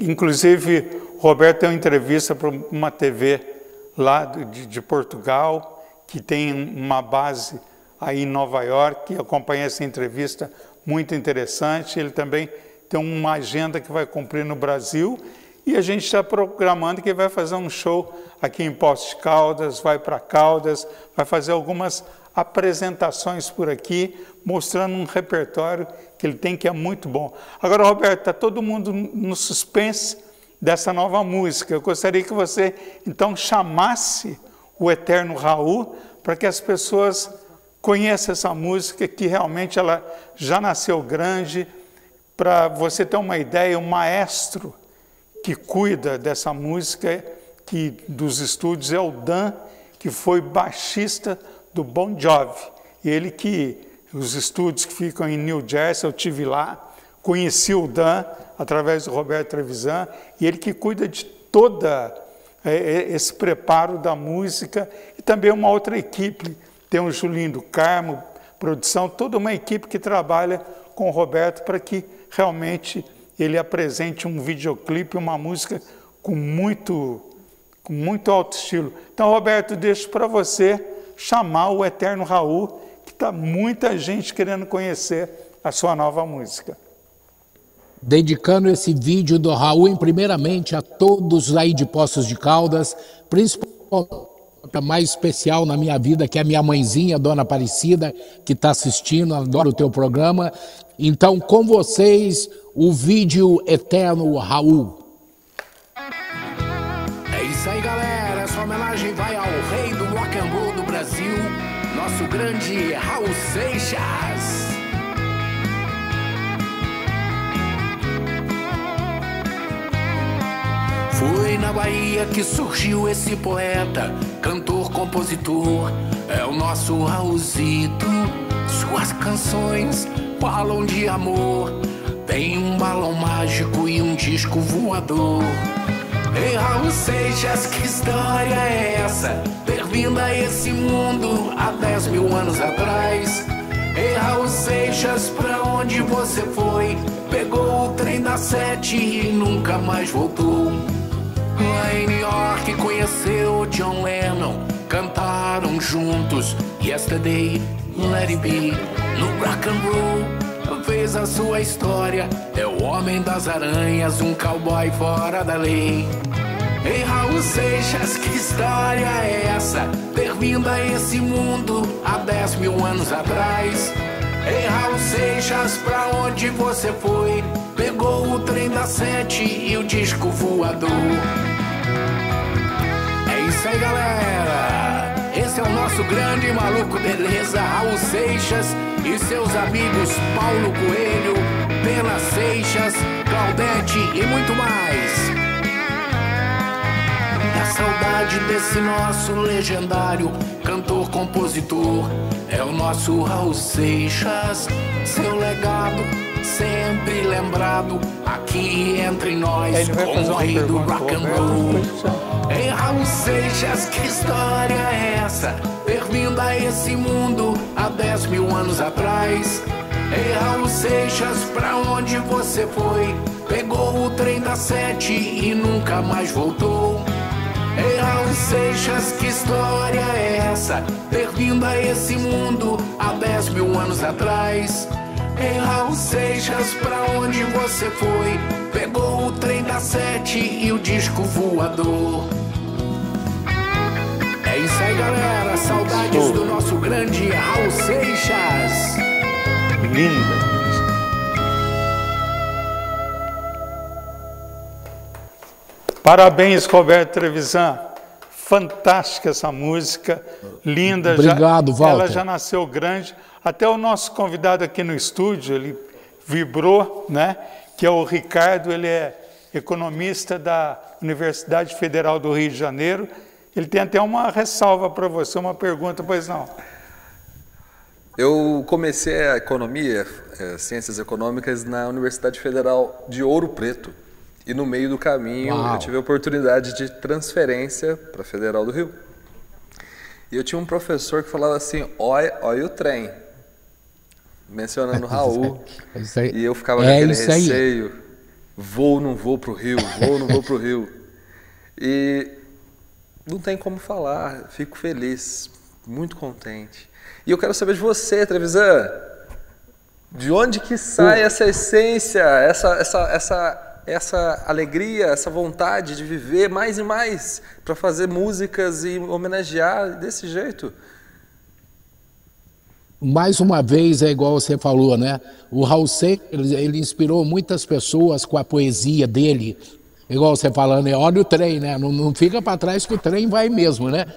Inclusive, o Roberto tem uma entrevista para uma TV lá de Portugal, que tem uma base aí em Nova York, que acompanha essa entrevista, muito interessante. Ele também tem uma agenda que vai cumprir no Brasil, e a gente está programando que vai fazer um show aqui em Poços de Caldas, vai para Caldas, vai fazer algumas apresentações por aqui, mostrando um repertório que ele tem, que é muito bom. Agora, Roberto, está todo mundo no suspense dessa nova música. Eu gostaria que você, então, chamasse o Eterno Raul para que as pessoas conheçam essa música, que realmente ela já nasceu grande. Para você ter uma ideia, o maestro que cuida dessa música, dos estúdios, é o Dan, que foi baixista do Bon Jovi. Ele os estúdios que ficam em New Jersey, eu estive lá, conheci o Dan através do Roberto Trevisan, e ele que cuida de toda esse preparo da música, e também uma outra equipe, tem o Julinho do Carmo, produção, toda uma equipe que trabalha com o Roberto para que realmente ele apresente um videoclipe, uma música com muito alto estilo. Então, Roberto, deixo para você chamar o Eterno Raul, que está muita gente querendo conhecer a sua nova música. Dedicando esse vídeo do Raul, primeiramente, a todos aí de Poços de Caldas, principalmente a mais especial na minha vida, que é a minha mãezinha, Dona Aparecida, que está assistindo, adora o teu programa. Então, com vocês, o vídeo Eterno Raul. É isso aí, galera. Essa homenagem vai ao rei do rock and roll do Brasil, nosso grande Raul Seixas. Foi na Bahia que surgiu esse poeta, cantor, compositor, é o nosso Raulzito. Suas canções falam de amor, tem um balão mágico e um disco voador. Ei, Raul Seixas, que história é essa? Ter vindo a esse mundo há 10 mil anos atrás. Ei, Raul Seixas, pra onde você foi? Pegou o trem da 7 e nunca mais voltou. Lá em New York conheceu John Lennon, cantaram juntos Yesterday, Let It Be. No rock and roll fez a sua história, é o homem das aranhas, um cowboy fora da lei. Ei, Raul Seixas, que história é essa? Ter vindo a esse mundo há 10 mil anos atrás. Ei, Raul Seixas, pra onde você foi? Pegou o trem da 7 e o disco voador. É isso aí, galera. Esse Esse é o nosso grande maluco, beleza? Raul Seixas e seus amigos Paulo Coelho, Pena Seixas, Claudete e muito mais. A saudade desse nosso legendário cantor-compositor é o nosso Raul Seixas. Seu legado sempre lembrado aqui entre nós, como o rei do rock and roll. Ei, Raul Seixas, que história é essa? Ter vindo a esse mundo há 10 mil anos atrás. Ei, Raul Seixas, pra onde você foi? Pegou o trem da 7 e nunca mais voltou. Ei, Raul Seixas, que história é essa? Ter vindo a esse mundo há 10 mil anos atrás. Ei, Raul Seixas, pra onde você foi? Pegou o trem da 7 e o disco voador. É isso aí, galera. Saudades do nosso grande Raul Seixas. Linda. Parabéns, Roberto Trevisan. Fantástica essa música, linda. Obrigado, Walter. Ela já nasceu grande. Até o nosso convidado aqui no estúdio, ele vibrou, né? Que é o Ricardo, ele é economista da Universidade Federal do Rio de Janeiro. Ele tem até uma ressalva para você, uma pergunta, pois não? Eu comecei a economia, ciências econômicas, na Universidade Federal de Ouro Preto. E no meio do caminho eu tive a oportunidade de transferência para a Federal do Rio. E eu tinha um professor que falava assim, olha o trem, mencionando Raul. E eu ficava com aquele receio, vou ou não vou para o Rio, vou ou não vou para o Rio. E não tem como falar, fico feliz, muito contente. E eu quero saber de você, Trevisan, de onde que sai essa essência, essa alegria, essa vontade de viver mais e mais para fazer músicas e homenagear desse jeito? Mais uma vez, é igual você falou, né? O Raul Seixas, ele inspirou muitas pessoas com a poesia dele. Igual você falando, olha o trem, né? Não fica para trás que o trem vai mesmo, né?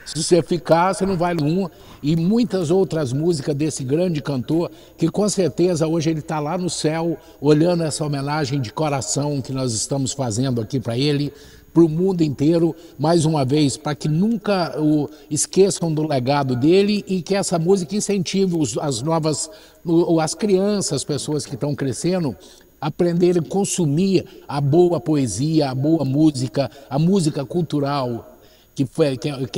Se você ficar, você não vai nenhum. E muitas outras músicas desse grande cantor, que com certeza hoje ele está lá no céu, olhando essa homenagem de coração que nós estamos fazendo aqui para ele, para o mundo inteiro, mais uma vez, para que nunca esqueçam do legado dele e que essa música incentive as crianças, as pessoas que estão crescendo, aprenderem a consumir a boa poesia, a boa música, a música cultural, que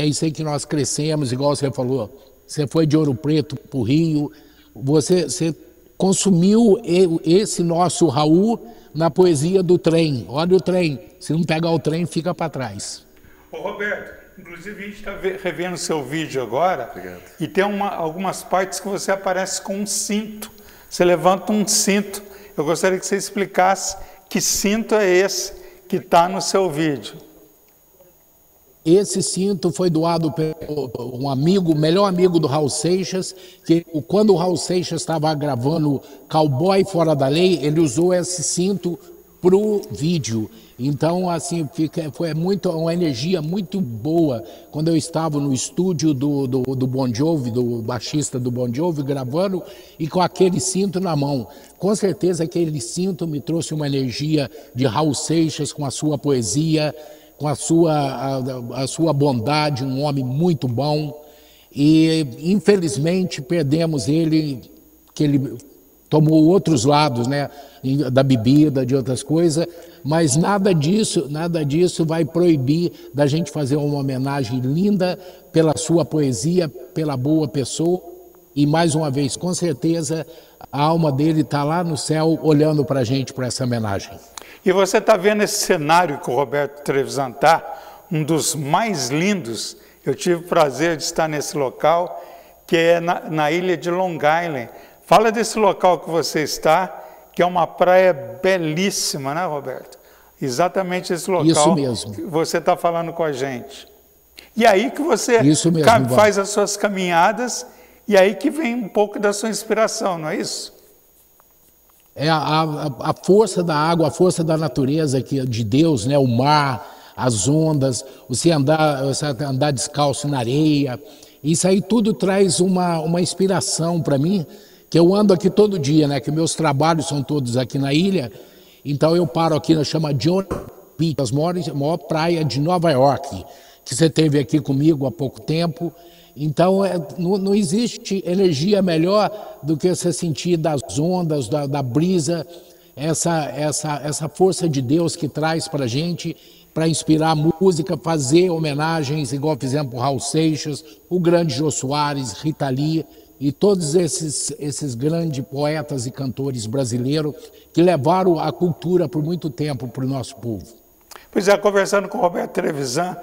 é isso aí que nós crescemos, igual você falou. Você foi de Ouro Preto para o Rio, você consumiu esse nosso Raul na poesia do trem. Olha o trem, se não pegar o trem, fica para trás. Ô Roberto, inclusive a gente está revendo seu vídeo agora. Obrigado. E tem algumas partes que você aparece com um cinto. Você levanta um cinto. Eu gostaria que você explicasse que cinto é esse que está no seu vídeo. Esse cinto foi doado por um amigo, melhor amigo do Raul Seixas, que quando o Raul Seixas estava gravando Cowboy Fora da Lei, ele usou esse cinto para o vídeo. Então, assim, foi uma energia muito boa quando eu estava no estúdio do Bon Jovi, do baixista do Bon Jovi, gravando e com aquele cinto na mão. Com certeza aquele cinto me trouxe uma energia de Raul Seixas com a sua poesia, com a sua bondade, um homem muito bom. E, infelizmente, perdemos ele, que ele tomou outros lados, né, da bebida, de outras coisas, mas nada disso vai proibir da gente fazer uma homenagem linda pela sua poesia, pela boa pessoa. E, mais uma vez, com certeza, a alma dele está lá no céu olhando para a gente, para essa homenagem. E você está vendo esse cenário que o Roberto Trevisan está, um dos mais lindos. Eu tive o prazer de estar nesse local, que é na ilha de Long Island. Fala desse local que você está, que é uma praia belíssima, né, Roberto? Exatamente esse local. Isso mesmo. Que você está falando com a gente. E aí que você faz as suas caminhadas, e aí que vem um pouco da sua inspiração, não é isso? É a força da água, a força da natureza de Deus, né? O mar, as ondas, você andar descalço na areia. Isso aí tudo traz uma inspiração para mim, que eu ando aqui todo dia, né? Que meus trabalhos são todos aqui na ilha. Então eu paro aqui, chama John Beach, a maior praia de Nova York, que você teve aqui comigo há pouco tempo. Então não existe energia melhor do que você sentir das ondas, da brisa, essa força de Deus que traz para a gente, para inspirar música, fazer homenagens, igual fizemos para o Raul Seixas, o grande Jô Soares, Rita Lee e todos esses grandes poetas e cantores brasileiros que levaram a cultura por muito tempo para o nosso povo. Pois é, conversando com o Roberto Trevisan,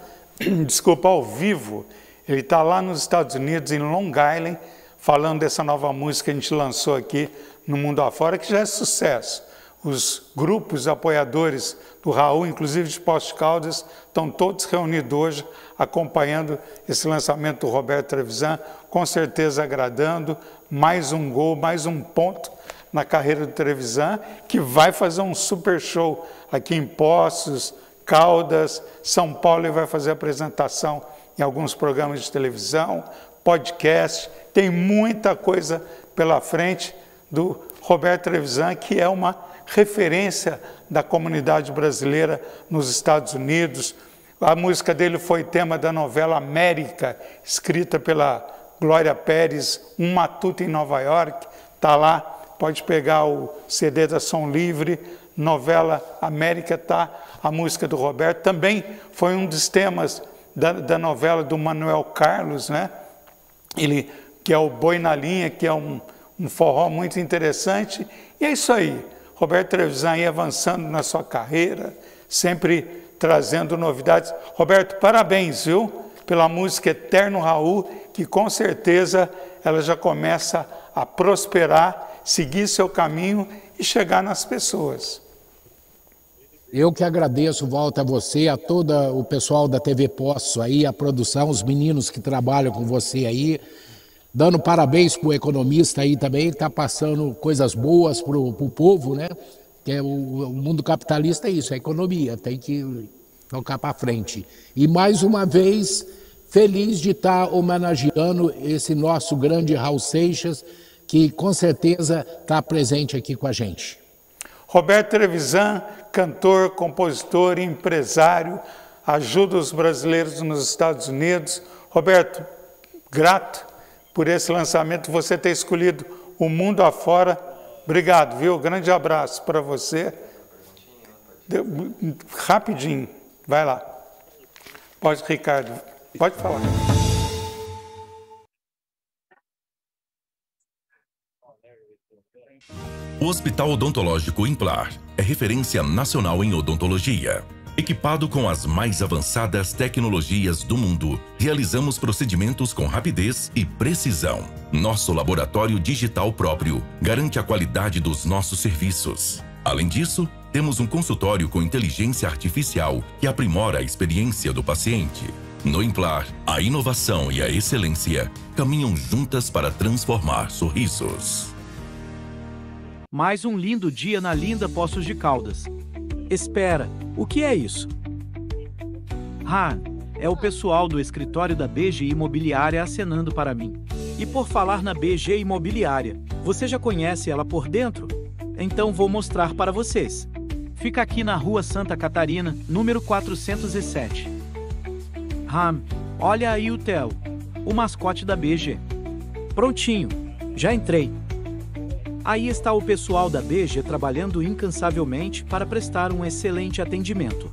desculpa, ao vivo, ele está lá nos Estados Unidos, em Long Island, falando dessa nova música que a gente lançou aqui no Mundo Afora, que já é sucesso. Os grupos apoiadores do Raul, inclusive de Poços de Caldas, estão todos reunidos hoje, acompanhando esse lançamento do Roberto Trevisan, com certeza agradando, mais um gol, mais um ponto na carreira do Trevisan, que vai fazer um super show aqui em Poços, Caldas, São Paulo, e vai fazer apresentação em alguns programas de televisão, podcast, tem muita coisa pela frente do Roberto Trevisan, que é uma referência da comunidade brasileira nos Estados Unidos. A música dele foi tema da novela América, escrita pela Glória Pérez, Um Matuto em Nova York, está lá, pode pegar o CD da Som Livre, novela América, está a música do Roberto. Também foi um dos temas da novela do Manuel Carlos, né? Ele, que é o Boi na Linha, que é um forró muito interessante. E é isso aí, Roberto Trevisan aí avançando na sua carreira, sempre trazendo novidades. Roberto, parabéns, viu? Pela música Eterno Raul, que com certeza ela já começa a prosperar, seguir seu caminho e chegar nas pessoas. Eu que agradeço, Walter, a você, a todo o pessoal da TV Poços aí, a produção, os meninos que trabalham com você aí, dando parabéns para o economista aí também, que está passando coisas boas para o povo, né? Que é o mundo capitalista é isso, é economia, tem que tocar para frente. E mais uma vez, feliz de estar homenageando esse nosso grande Raul Seixas, que com certeza está presente aqui com a gente. Roberto Trevisan, cantor, compositor, empresário, ajuda os brasileiros nos Estados Unidos. Roberto, grato por esse lançamento, você ter escolhido o Mundo Afora. Obrigado, viu? Grande abraço para você. Rapidinho, vai lá. Pode, Ricardo, pode falar. O Hospital Odontológico Implar é referência nacional em odontologia. Equipado com as mais avançadas tecnologias do mundo, realizamos procedimentos com rapidez e precisão. Nosso laboratório digital próprio garante a qualidade dos nossos serviços. Além disso, temos um consultório com inteligência artificial que aprimora a experiência do paciente. No Implar, a inovação e a excelência caminham juntas para transformar sorrisos. Mais um lindo dia na linda Poços de Caldas. Espera, o que é isso? É o pessoal do escritório da BG Imobiliária acenando para mim. E por falar na BG Imobiliária, você já conhece ela por dentro? Então vou mostrar para vocês. Fica aqui na Rua Santa Catarina, número 407. Olha aí o Theo, o mascote da BG. Prontinho, já entrei. Aí está o pessoal da BG trabalhando incansavelmente para prestar um excelente atendimento.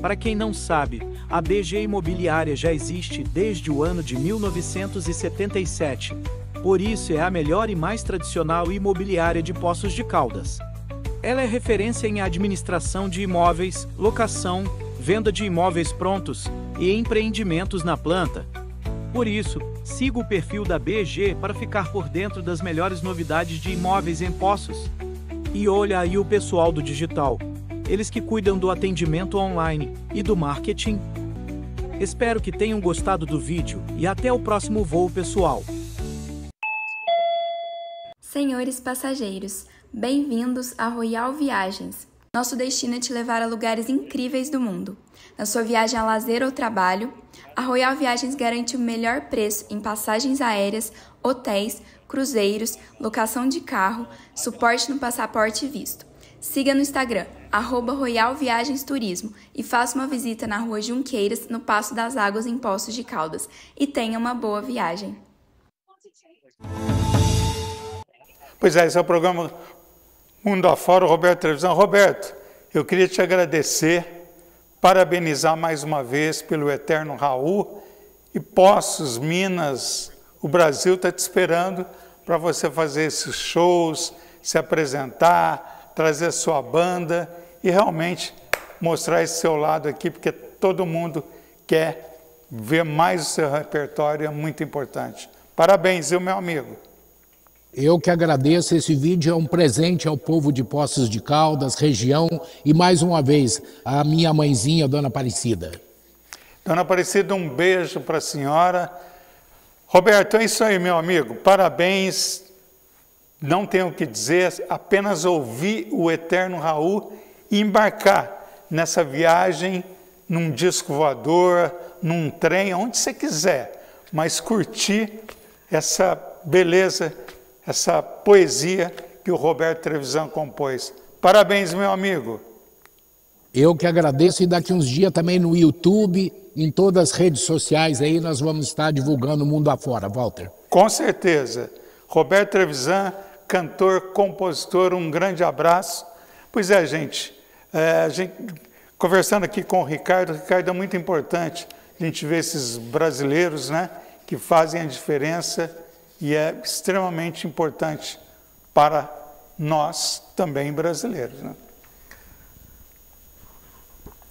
Para quem não sabe, a BG Imobiliária já existe desde o ano de 1977. Por isso é a melhor e mais tradicional imobiliária de Poços de Caldas. Ela é referência em administração de imóveis, locação, venda de imóveis prontos e empreendimentos na planta. Por isso, siga o perfil da BG para ficar por dentro das melhores novidades de imóveis em Poços. E olha aí o pessoal do digital, eles que cuidam do atendimento online e do marketing. Espero que tenham gostado do vídeo e até o próximo voo, pessoal. Senhores passageiros, bem-vindos à Royal Viagens. Nosso destino é te levar a lugares incríveis do mundo. Na sua viagem a lazer ou trabalho, a Royal Viagens garante o melhor preço em passagens aéreas, hotéis, cruzeiros, locação de carro, suporte no passaporte e visto. Siga no Instagram, @Royal Viagens Turismo, e faça uma visita na Rua Junqueiras, no Passo das Águas, em Poços de Caldas. E tenha uma boa viagem. Pois é, esse é o programa Mundo Afora, Roberto Trevisan. Roberto, eu queria te agradecer, parabenizar mais uma vez pelo Eterno Raul, e Poços, Minas, o Brasil está te esperando para você fazer esses shows, se apresentar, trazer a sua banda e realmente mostrar esse seu lado aqui, porque todo mundo quer ver mais o seu repertório, é muito importante. Parabéns, viu, meu amigo? Eu que agradeço, esse vídeo é um presente ao povo de Poços de Caldas, região, e mais uma vez, a minha mãezinha, Dona Aparecida. Dona Aparecida, um beijo para a senhora. Roberto, é isso aí, meu amigo, parabéns, não tenho o que dizer, apenas ouvir o Eterno Raul e embarcar nessa viagem, num disco voador, num trem, onde você quiser, mas curtir essa beleza, essa poesia que o Roberto Trevisan compôs. Parabéns, meu amigo. Eu que agradeço, e daqui uns dias também no YouTube, em todas as redes sociais aí, nós vamos estar divulgando o Mundo Afora, Walter. Com certeza. Roberto Trevisan, cantor, compositor, um grande abraço. Pois é, gente, conversando aqui com o Ricardo é muito importante a gente ver esses brasileiros, né, que fazem a diferença, e é extremamente importante para nós também brasileiros, né?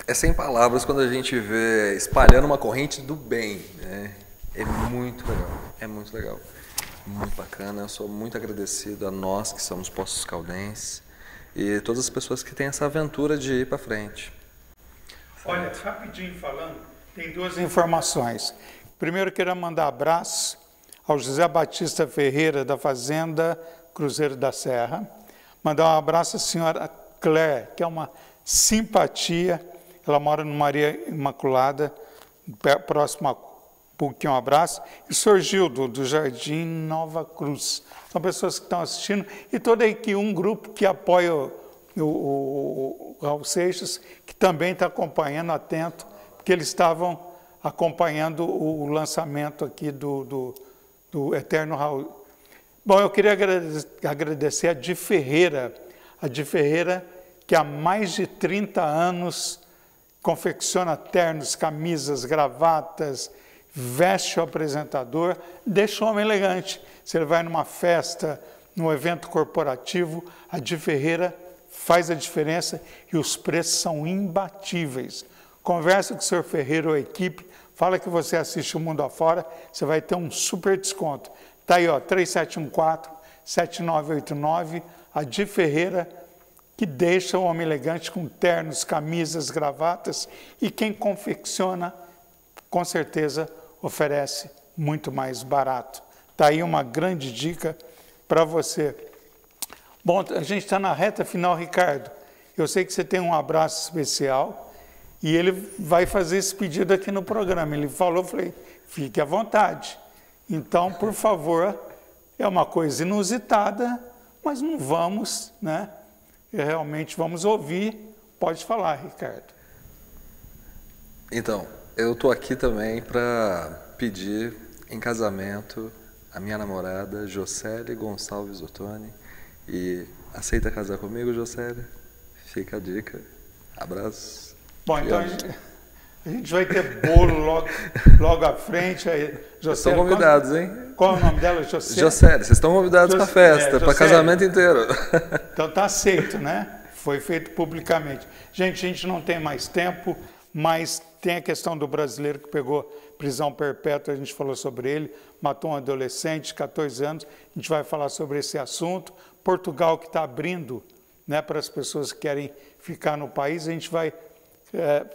É sem palavras quando a gente vê espalhando uma corrente do bem, né? É muito legal, é muito legal, muito bacana. Eu sou muito agradecido a nós que somos Poços Caldenses e todas as pessoas que têm essa aventura de ir para frente. Olha, rapidinho falando, tem duas informações. Primeiro, quero mandar abraço ao José Batista Ferreira, da Fazenda Cruzeiro da Serra. Mandar um abraço à senhora Claire, que é uma simpatia. Ela mora no Maria Imaculada, próximo a PUC, um abraço. E o senhor Gildo, do Jardim Nova Cruz. São pessoas que estão assistindo. E todo aqui um grupo que apoia o Raul Seixas, que também está acompanhando, atento, porque eles estavam acompanhando o lançamento aqui do Eterno Raul. Bom, eu queria agradecer a Di Ferreira, que há mais de 30 anos confecciona ternos, camisas, gravatas, veste o apresentador, deixa o homem elegante. Se ele vai numa festa, num evento corporativo, a Di Ferreira faz a diferença e os preços são imbatíveis. Conversa com o senhor Ferreira ou a equipe, fala que você assiste o Mundo Afora, você vai ter um super desconto. Está aí, ó, 3714-7989, a Di Ferreira, que deixa o homem elegante com ternos, camisas, gravatas, e quem confecciona, com certeza, oferece muito mais barato. Está aí uma grande dica para você. Bom, a gente está na reta final, Ricardo. Eu sei que você tem um abraço especial e ele vai fazer esse pedido aqui no programa. Ele falou, eu falei, fique à vontade. Então, por favor, é uma coisa inusitada, mas não vamos, né? Realmente vamos ouvir. Pode falar, Ricardo. Então, eu estou aqui também para pedir em casamento a minha namorada, Jocélia Gonçalves Ottoni. E aceita casar comigo, Jocélia? Fica a dica. Abraço. Bom, então a gente vai ter bolo logo à frente. Aí, Jocélia, estão convidados, hein? Qual é o nome dela, Jocélia? Jocélia, vocês estão convidados para a festa, para casamento inteiro. Então está aceito, né? Foi feito publicamente. Gente, a gente não tem mais tempo, mas tem a questão do brasileiro que pegou prisão perpétua, a gente falou sobre ele, matou um adolescente de 14 anos, a gente vai falar sobre esse assunto. Portugal, que está abrindo, né, para as pessoas que querem ficar no país, a gente vai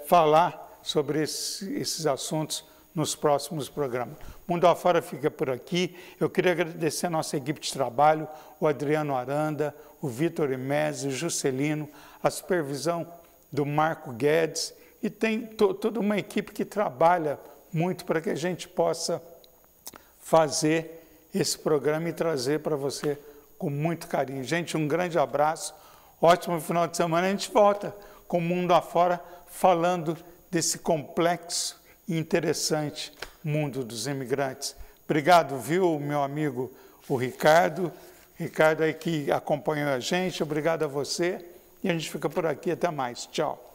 falar sobre esses assuntos nos próximos programas. Mundo Afora fica por aqui. Eu queria agradecer a nossa equipe de trabalho, o Adriano Aranda, o Vitor Imese, o Juscelino, a supervisão do Marco Guedes e tem toda uma equipe que trabalha muito para que a gente possa fazer esse programa e trazer para você com muito carinho. Gente, um grande abraço, ótimo final de semana. A gente volta com o Mundo Afora falando desse complexo e interessante mundo dos imigrantes. Obrigado, viu, meu amigo, o Ricardo. Ricardo aí que acompanhou a gente, obrigado a você. E a gente fica por aqui, até mais. Tchau.